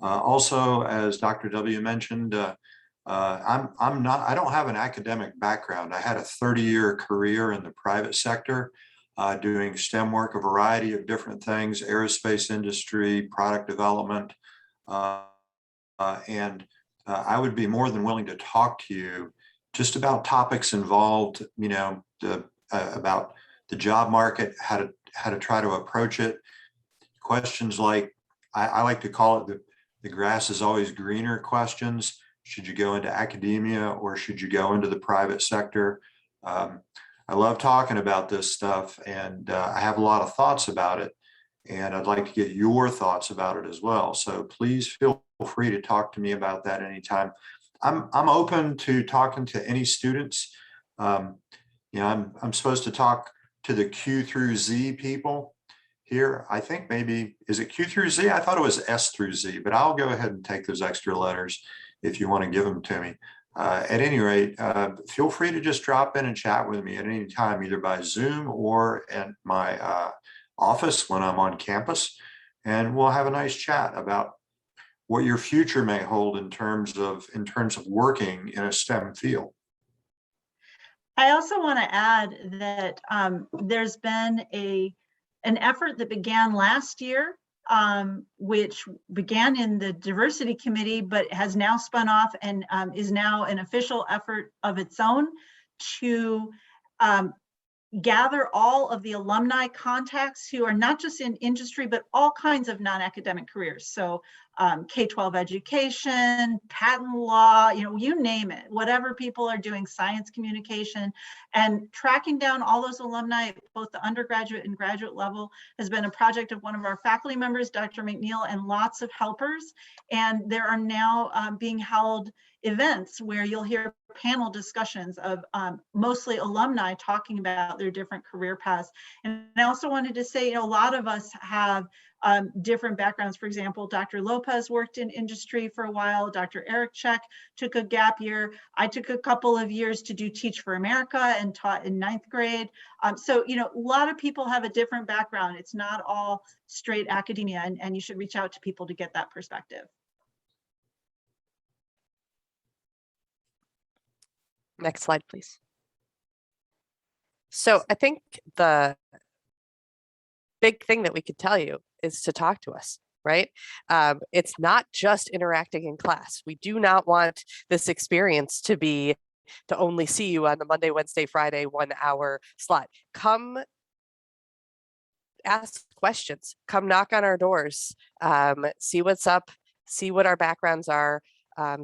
Also, as Dr. W mentioned, I don't have an academic background. I had a 30-year career in the private sector, doing STEM work, a variety of different things, aerospace industry, product development, and I would be more than willing to talk to you just about topics involved, about the job market, how to try to approach it. Questions like, I like to call it the grass is always greener questions. Should you go into academia or should you go into the private sector? I love talking about this stuff, and I have a lot of thoughts about it, and I'd like to get your thoughts about it as well. So please feel free to talk to me about that anytime. I'm open to talking to any students. I'm supposed to talk to the Q through Z people here. I think maybe, is it Q through Z? I thought it was S through Z, but I'll go ahead and take those extra letters if you want to give them to me. At any rate, feel free to just drop in and chat with me at any time, either by Zoom or at my office when I'm on campus, and we'll have a nice chat about what your future may hold in terms of working in a STEM field. I also want to add that there's been an effort that began last year, which began in the diversity committee, but has now spun off and is now an official effort of its own to gather all of the alumni contacts who are not just in industry, but all kinds of non-academic careers. So K-12 education, patent law, you name it, whatever people are doing, science communication, and tracking down all those alumni, both the undergraduate and graduate level, has been a project of one of our faculty members, Dr. McNeil, and lots of helpers. And there are now being held events where you'll hear panel discussions of mostly alumni talking about their different career paths. And I also wanted to say, a lot of us have different backgrounds. For example, Dr. Lopez worked in industry for a while. Dr. Eric Check took a gap year. I took a couple of years to do Teach for America and taught in 9th grade. So, a lot of people have a different background. It's not all straight academia, and you should reach out to people to get that perspective. Next slide, please. So I think the big thing that we could tell you is to talk to us, right? It's not just interacting in class. We do not want this experience to be to only see you on the Monday, Wednesday, Friday, 1 hour slot. Come ask questions, come knock on our doors, see what's up, see what our backgrounds are,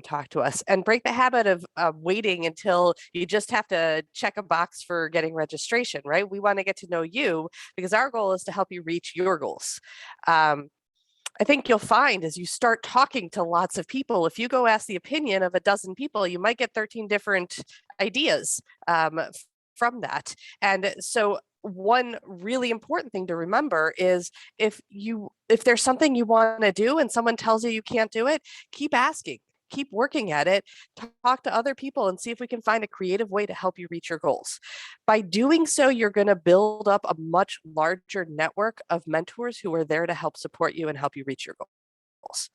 talk to us, and break the habit of waiting until you just have to check a box for getting registration, right? We want to get to know you because our goal is to help you reach your goals. I think you'll find as you start talking to lots of people, if you go ask the opinion of a dozen people, you might get 13 different ideas from that. And so one really important thing to remember is if there's something you want to do and someone tells you you can't do it, keep asking, keep working at it, talk to other people and see if we can find a creative way to help you reach your goals. By doing so, you're going to build up a much larger network of mentors who are there to help support you and help you reach your goals.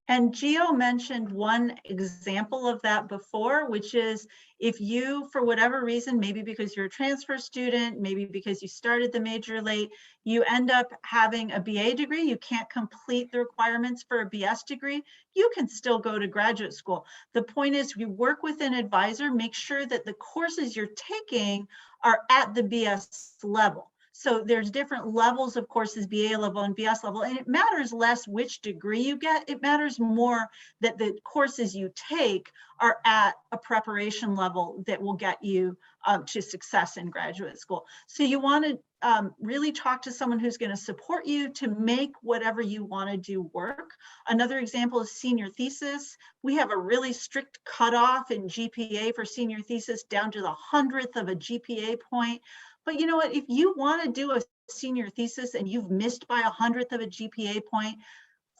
And Gio mentioned one example of that before, which is if you, for whatever reason, maybe because you're a transfer student, maybe because you started the major late, you end up having a BA degree, you can't complete the requirements for a BS degree, you can still go to graduate school. The point is you work with an advisor, make sure that the courses you're taking are at the BS level. So there's different levels of courses, BA level and BS level, and it matters less which degree you get. It matters more that the courses you take are at a preparation level that will get you to success in graduate school. So you want to really talk to someone who's going to support you to make whatever you want to do work. Another example is senior thesis. We have a really strict cutoff in GPA for senior thesis down to the 100th of a GPA point. But you know what, if you want to do a senior thesis and you've missed by 100th of a GPA point,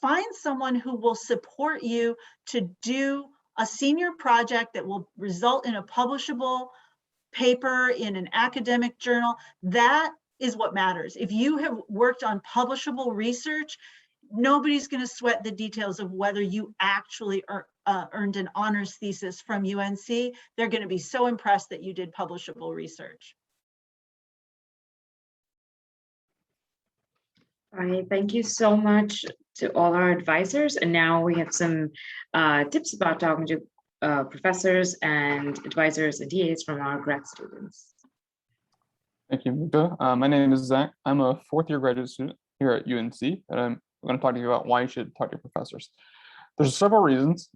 find someone who will support you to do a senior project that will result in a publishable paper in an academic journal. That is what matters. If you have worked on publishable research, nobody's going to sweat the details of whether you actually earned an honors thesis from UNC. They're going to be so impressed that you did publishable research. All right, thank you so much to all our advisors. And now we have some tips about talking to professors and advisors and TAs from our grad students. Thank you, Mika. My name is Zach. I'm a fourth-year graduate student here at UNC, and I'm going to talk to you about why you should talk to your professors. There's several reasons.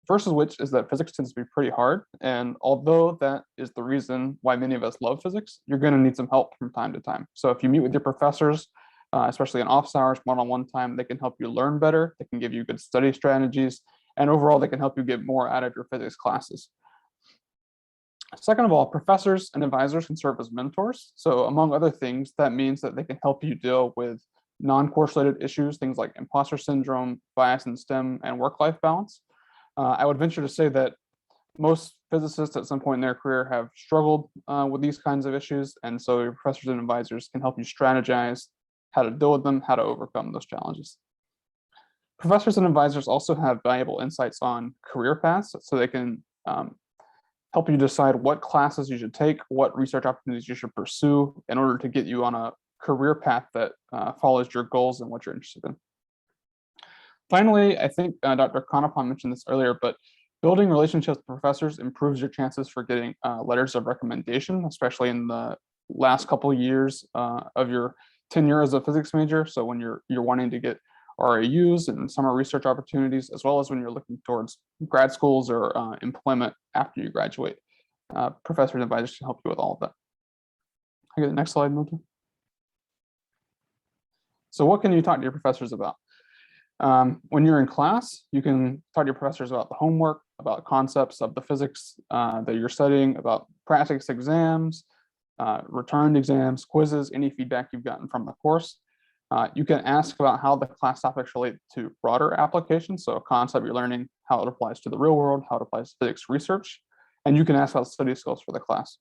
First of which is that physics tends to be pretty hard, and although that is the reason why many of us love physics, you're going to need some help from time to time. So if you meet with your professors, especially in office hours, one-on-one time, they can help you learn better, they can give you good study strategies, and overall they can help you get more out of your physics classes. Second of all, professors and advisors can serve as mentors. So among other things, that means that they can help you deal with non-course related issues, things like imposter syndrome, bias in STEM, and work-life balance. I would venture to say that most physicists at some point in their career have struggled with these kinds of issues, and so your professors and advisors can help you strategize how to deal with them, how to overcome those challenges. Professors and advisors also have valuable insights on career paths, so they can help you decide what classes you should take, what research opportunities you should pursue in order to get you on a career path that follows your goals and what you're interested in. Finally, I think Dr. Konopon mentioned this earlier, but building relationships with professors improves your chances for getting letters of recommendation, especially in the last couple of years of your tenure as a physics major. So when you're wanting to get RAUs and summer research opportunities, as well as when you're looking towards grad schools or employment after you graduate, professors and advisors can help you with all of that. I get the next slide, Milton. So what can you talk to your professors about? When you're in class, you can talk to your professors about the homework, about concepts of the physics that you're studying, about practice exams, returned exams, quizzes, any feedback you've gotten from the course. You can ask about how the class topics relate to broader applications, so a concept you're learning, how it applies to the real world, how it applies to physics research, and you can ask about study skills for the class.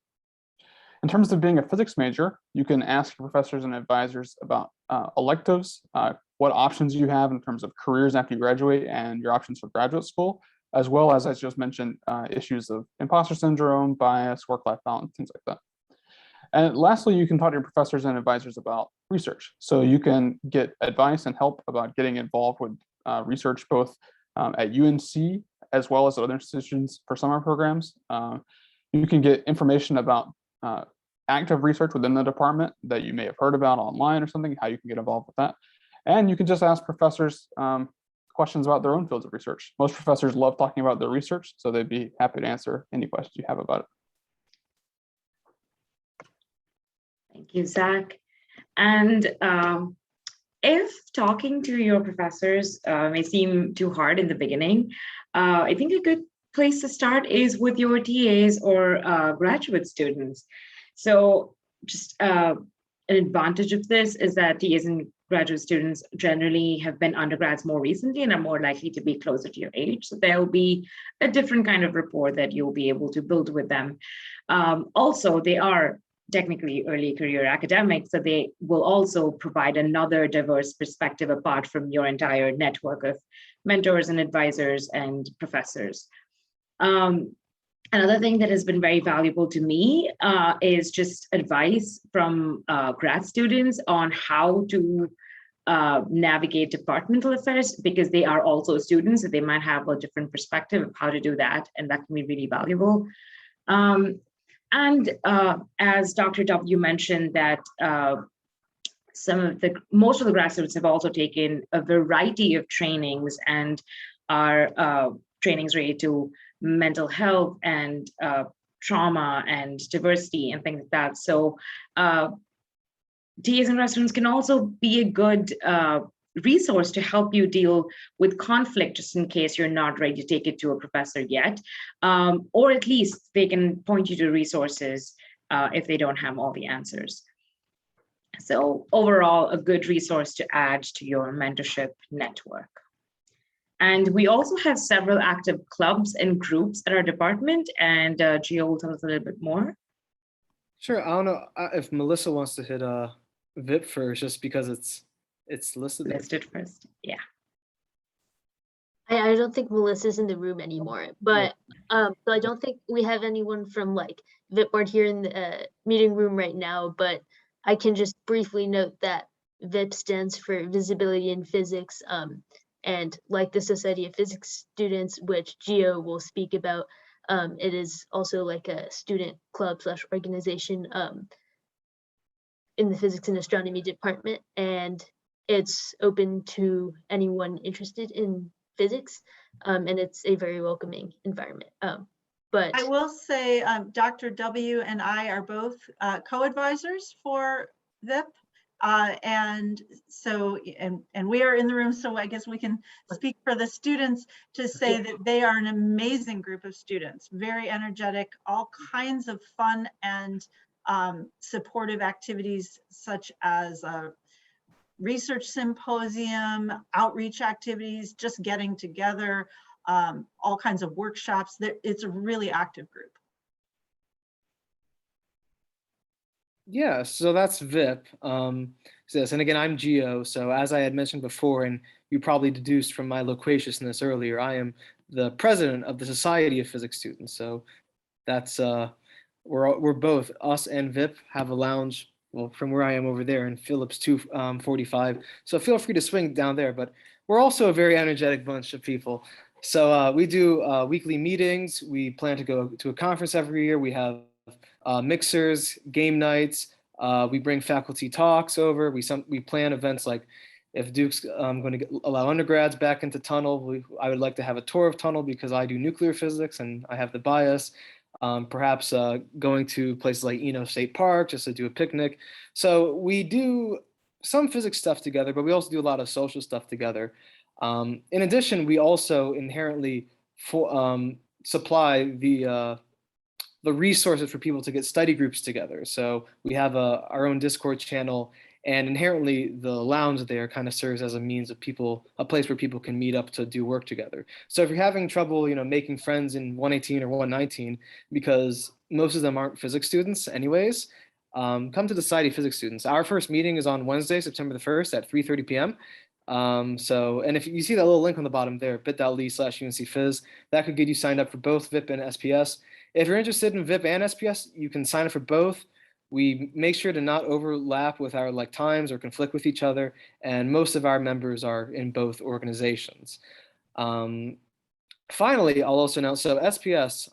In terms of being a physics major, you can ask your professors and advisors about electives, what options you have in terms of careers after you graduate and your options for graduate school, as well as I just mentioned, issues of imposter syndrome, bias, work-life balance, things like that. And lastly, you can talk to your professors and advisors about research. So you can get advice and help about getting involved with research both at UNC as well as other institutions for summer programs. You can get information about active research within the department that you may have heard about online or something, how you can get involved with that. And you can just ask professors questions about their own fields of research. Most professors love talking about their research, so they'd be happy to answer any questions you have about it. Thank you, Zach. And if talking to your professors may seem too hard in the beginning, I think a good place to start is with your TAs or graduate students. So just an advantage of this is that TAs and graduate students generally have been undergrads more recently and are more likely to be closer to your age. So there will be a different kind of rapport that you'll be able to build with them. Also, they are technically early career academics, so they will also provide another diverse perspective apart from your entire network of mentors and advisors and professors. Another thing that has been very valuable to me is just advice from grad students on how to navigate departmental affairs, because they are also students, so they might have a different perspective of how to do that, and that can be really valuable. And as Dr. W mentioned, that most of the grad students have also taken a variety of trainings and are trainings related to mental health and trauma and diversity and things like that. So TAs and grad students can also be a good resource to help you deal with conflict, just in case you're not ready to take it to a professor yet, or at least they can point you to resources if they don't have all the answers. So overall, a good resource to add to your mentorship network. And we also have several active clubs and groups at our department, and Gio will tell us a little bit more. Sure. I don't know if Melissa wants to hit VIP first, just because it's listed there. Listed first, yeah. I don't think Melissa's in the room anymore, but so I don't think we have anyone from like VIP board here in the meeting room right now, but I can just briefly note that VIP stands for Visibility in Physics, and like the Society of Physics Students, which Gio will speak about, it is also like a student club / organization in the physics and astronomy department, and it's open to anyone interested in physics, and it's a very welcoming environment. But I will say Dr. W and I are both co-advisors for VIP. And so, and we are in the room, so I guess we can speak for the students to say that they are an amazing group of students, very energetic, all kinds of fun and supportive activities, such as research symposium, outreach activities, just getting together, all kinds of workshops. It's a really active group. Yeah, so that's VIP. And again, I'm Gio. So as I had mentioned before, and you probably deduced from my loquaciousness earlier, I am the president of the Society of Physics Students. So that's we're both, us and VIP have a lounge, well, from where I am over there in Phillips 245. So feel free to swing down there. But we're also a very energetic bunch of people. So we do weekly meetings. We plan to go to a conference every year. We have mixers, game nights. We bring faculty talks over. We plan events like, if Duke's going to allow undergrads back into Tunnel, I would like to have a tour of Tunnel because I do nuclear physics and I have the bias. Perhaps going to places like Eno State Park just to do a picnic. So we do some physics stuff together, but we also do a lot of social stuff together. In addition, we also inherently supply the resources for people to get study groups together. So we have our own Discord channel, and inherently the lounge there kind of serves as a means of a place where people can meet up to do work together. So if you're having trouble, making friends in 118 or 119, because most of them aren't physics students anyways, come to the Society of Physics Students. Our first meeting is on Wednesday, September the 1st at 3:30 p.m. And if you see that little link on the bottom there, bit.ly/UNCPhys, that could get you signed up for both VIP and SPS. If you're interested in VIP and SPS, you can sign up for both. We make sure to not overlap with our times or conflict with each other, and most of our members are in both organizations. Finally, I'll also announce, so SPS,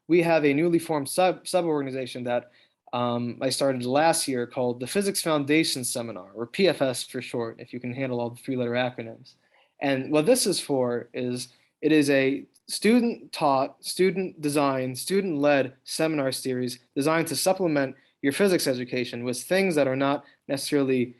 we have a newly formed sub-organization that I started last year called the Physics Foundation Seminar, or PFS for short, if you can handle all the 3-letter acronyms. And what this is for is it is a student-taught, student-designed, student-led seminar series designed to supplement your physics education with things that are not necessarily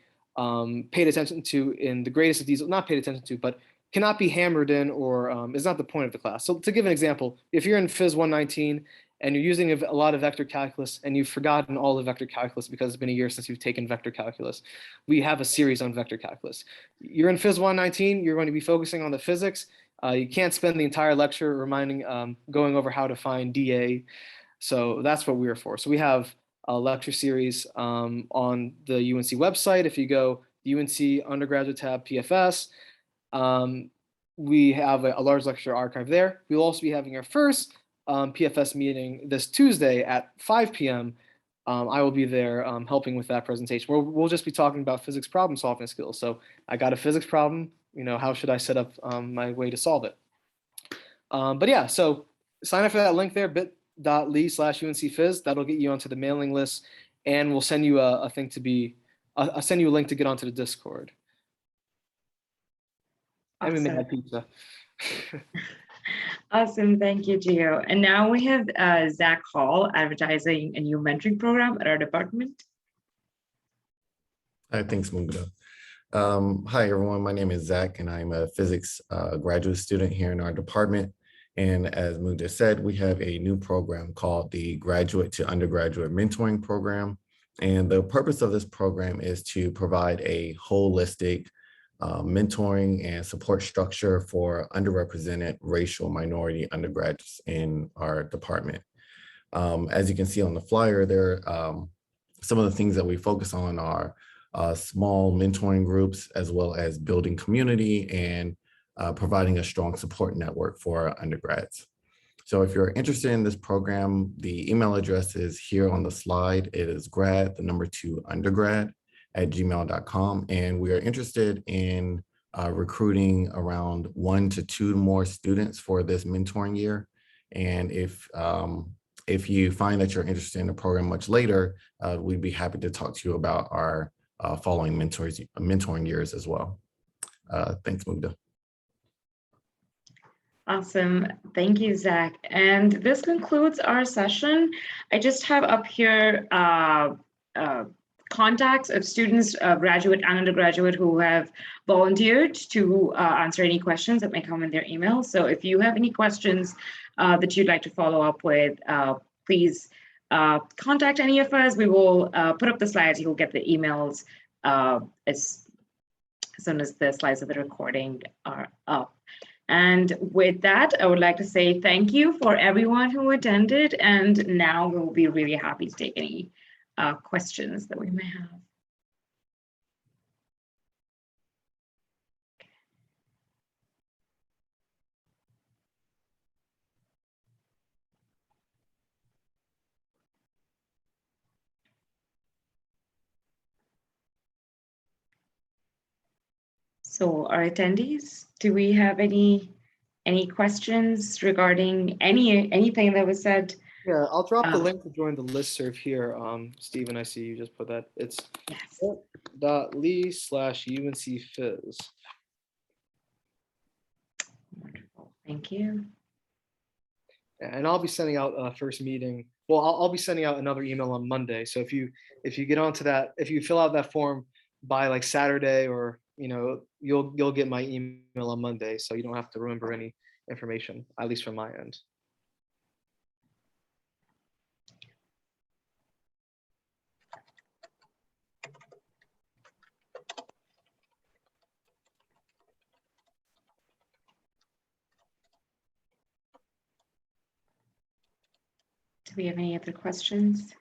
paid attention to in the greatest of detail, not paid attention to, but cannot be hammered in or is not the point of the class. So to give an example, if you're in Phys 119 and you're using a lot of vector calculus and you've forgotten all of vector calculus because it's been a year since you've taken vector calculus, we have a series on vector calculus. You're in Phys 119, you're going to be focusing on the physics. You can't spend the entire lecture going over how to find dA. So that's what we're for. So we have a lecture series on the UNC website. If you go UNC undergraduate tab PFS, we have a large lecture archive there. We'll also be having our first PFS meeting this Tuesday at 5 p.m. I will be there helping with that presentation. We'll just be talking about physics problem solving skills. So I got a physics problem, how should I set up my way to solve it? But yeah, so sign up for that link there, bit.ly/UNCPhys. That'll get you onto the mailing list, and we'll send you I'll send you a link to get onto the Discord. And we may have pizza. Awesome, thank you, Gio. And now we have Zach Hall advertising a new mentoring program at our department. Hi, thanks, Mugda. Hi, everyone. My name is Zach, and I'm a physics graduate student here in our department. And as Mugda said, we have a new program called the Graduate to Undergraduate Mentoring Program. And the purpose of this program is to provide a holistic mentoring and support structure for underrepresented racial minority undergraduates in our department. As you can see on the flyer there, some of the things that we focus on are small mentoring groups, as well as building community and providing a strong support network for our undergrads. So if you're interested in this program, the email address is here on the slide. It is grad2undergrad@gmail.com. And we are interested in recruiting around 1 to 2 more students for this mentoring year. And if you find that you're interested in the program much later, we'd be happy to talk to you about our following mentoring years as well. Thanks, Mugda. Awesome. Thank you, Zach. And this concludes our session. I just have up here contacts of students, graduate and undergraduate, who have volunteered to answer any questions that may come in their email. So if you have any questions that you'd like to follow up with, please contact any of us. We will put up the slides. You'll get the emails as soon as the slides of the recording are up. And with that, I would like to say thank you for everyone who attended. And now we'll be really happy to take any questions that we may have. So our attendees, do we have any questions regarding anything that was said? Yeah, I'll drop the link to join the listserv here. Stephen, I see you just put that. It's bit.ly/UNCPhys. Wonderful, thank you. And I'll be sending out a first meeting. Well, I'll be sending out another email on Monday. So if you get onto that, if you fill out that form by like Saturday, or you'll get my email on Monday, so you don't have to remember any information, at least from my end. Do we have any other questions?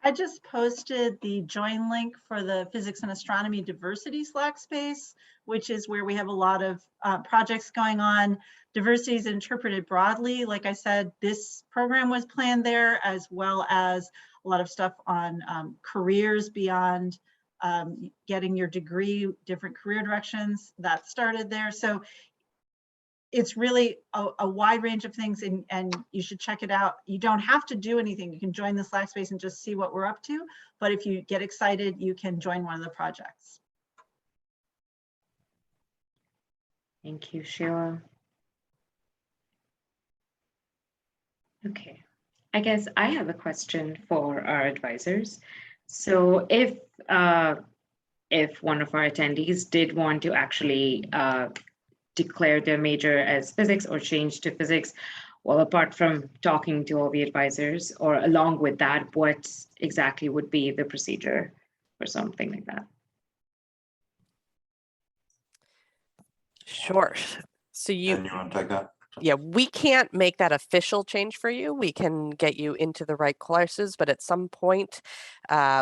I just posted the join link for the Physics and Astronomy Diversity Slack space, which is where we have a lot of projects going on. Diversity is interpreted broadly. Like I said, this program was planned there, as well as a lot of stuff on careers beyond getting your degree, different career directions that started there. So it's really a wide range of things, and you should check it out. You don't have to do anything. You can join the Slack space and just see what we're up to. But if you get excited, you can join one of the projects. Thank you, Sheila. Okay, I guess I have a question for our advisors. So if one of our attendees did want to actually declare their major as physics or change to physics, well, apart from talking to all the advisors, or along with that, what exactly would be the procedure for something like that? Sure. So And you want to take that? yeah, we can't make that official change for you. We can get you into the right courses, but at some point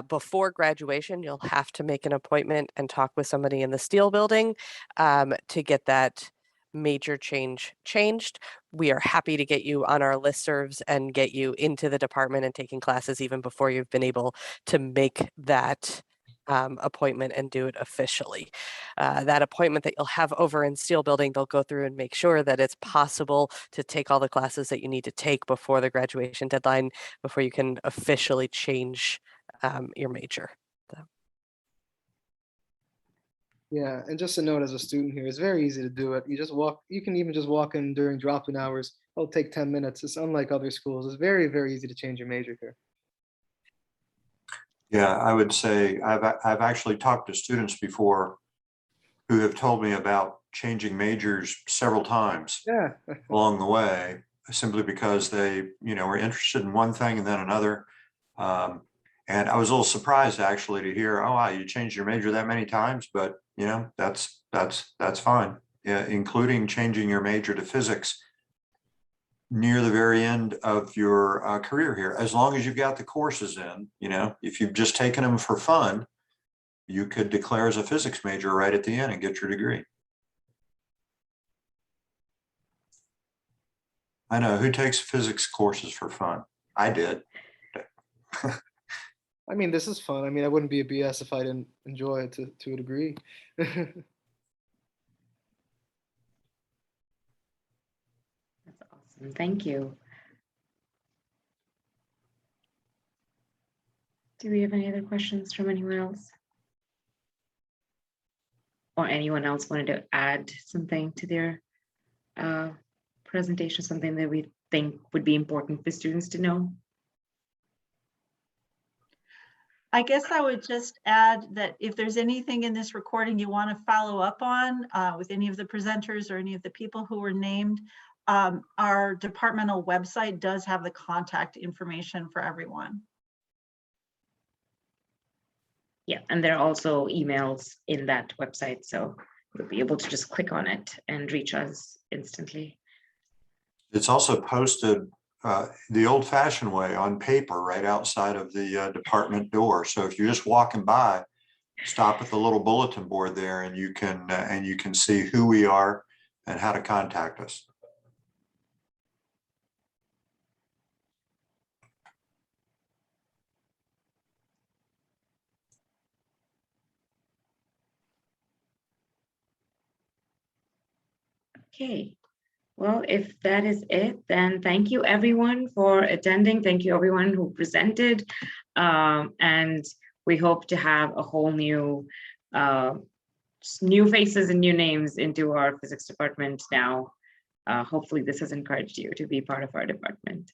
before graduation, you'll have to make an appointment and talk with somebody in the Steele building to get that major change changed. We are happy to get you on our listservs and get you into the department and taking classes even before you've been able to make that appointment and do it officially. That appointment that you'll have over in Steele building, they'll go through and make sure that it's possible to take all the classes that you need to take before the graduation deadline, before you can officially change your major. Yeah, and just a note as a student here, it's very easy to do it. You just walk, you can even just walk in during drop-in hours. It'll take 10 minutes. It's unlike other schools. It's very, very easy to change your major here. Yeah, I would say I've actually talked to students before who have told me about changing majors several times Yeah. along the way, simply because they, were interested in one thing and then another. And I was a little surprised actually to hear, oh, wow, you changed your major that many times, but that's fine. Yeah, including changing your major to physics near the very end of your career here, as long as you've got the courses in. If you've just taken them for fun, you could declare as a physics major right at the end and get your degree. I know, who takes physics courses for fun? I did. I mean, this is fun. I mean, I wouldn't be a BS if I didn't enjoy it to a degree. That's awesome. Thank you. Do we have any other questions from anyone else? Or anyone else wanted to add something to their presentation, something that we think would be important for students to know? I guess I would just add that if there's anything in this recording you want to follow up on with any of the presenters or any of the people who were named, our departmental website does have the contact information for everyone. Yeah, and there are also emails in that website, so you'll be able to just click on it and reach us instantly. It's also posted the old-fashioned way on paper right outside of the department door. So if you're just walking by, stop at the little bulletin board there, and you can see who we are and how to contact us. Okay, well, if that is it, then thank you everyone for attending. Thank you everyone who presented. And we hope to have a whole new faces and new names into our physics department now. Hopefully this has encouraged you to be part of our department.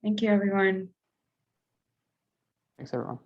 Thank you, everyone. Thanks, everyone.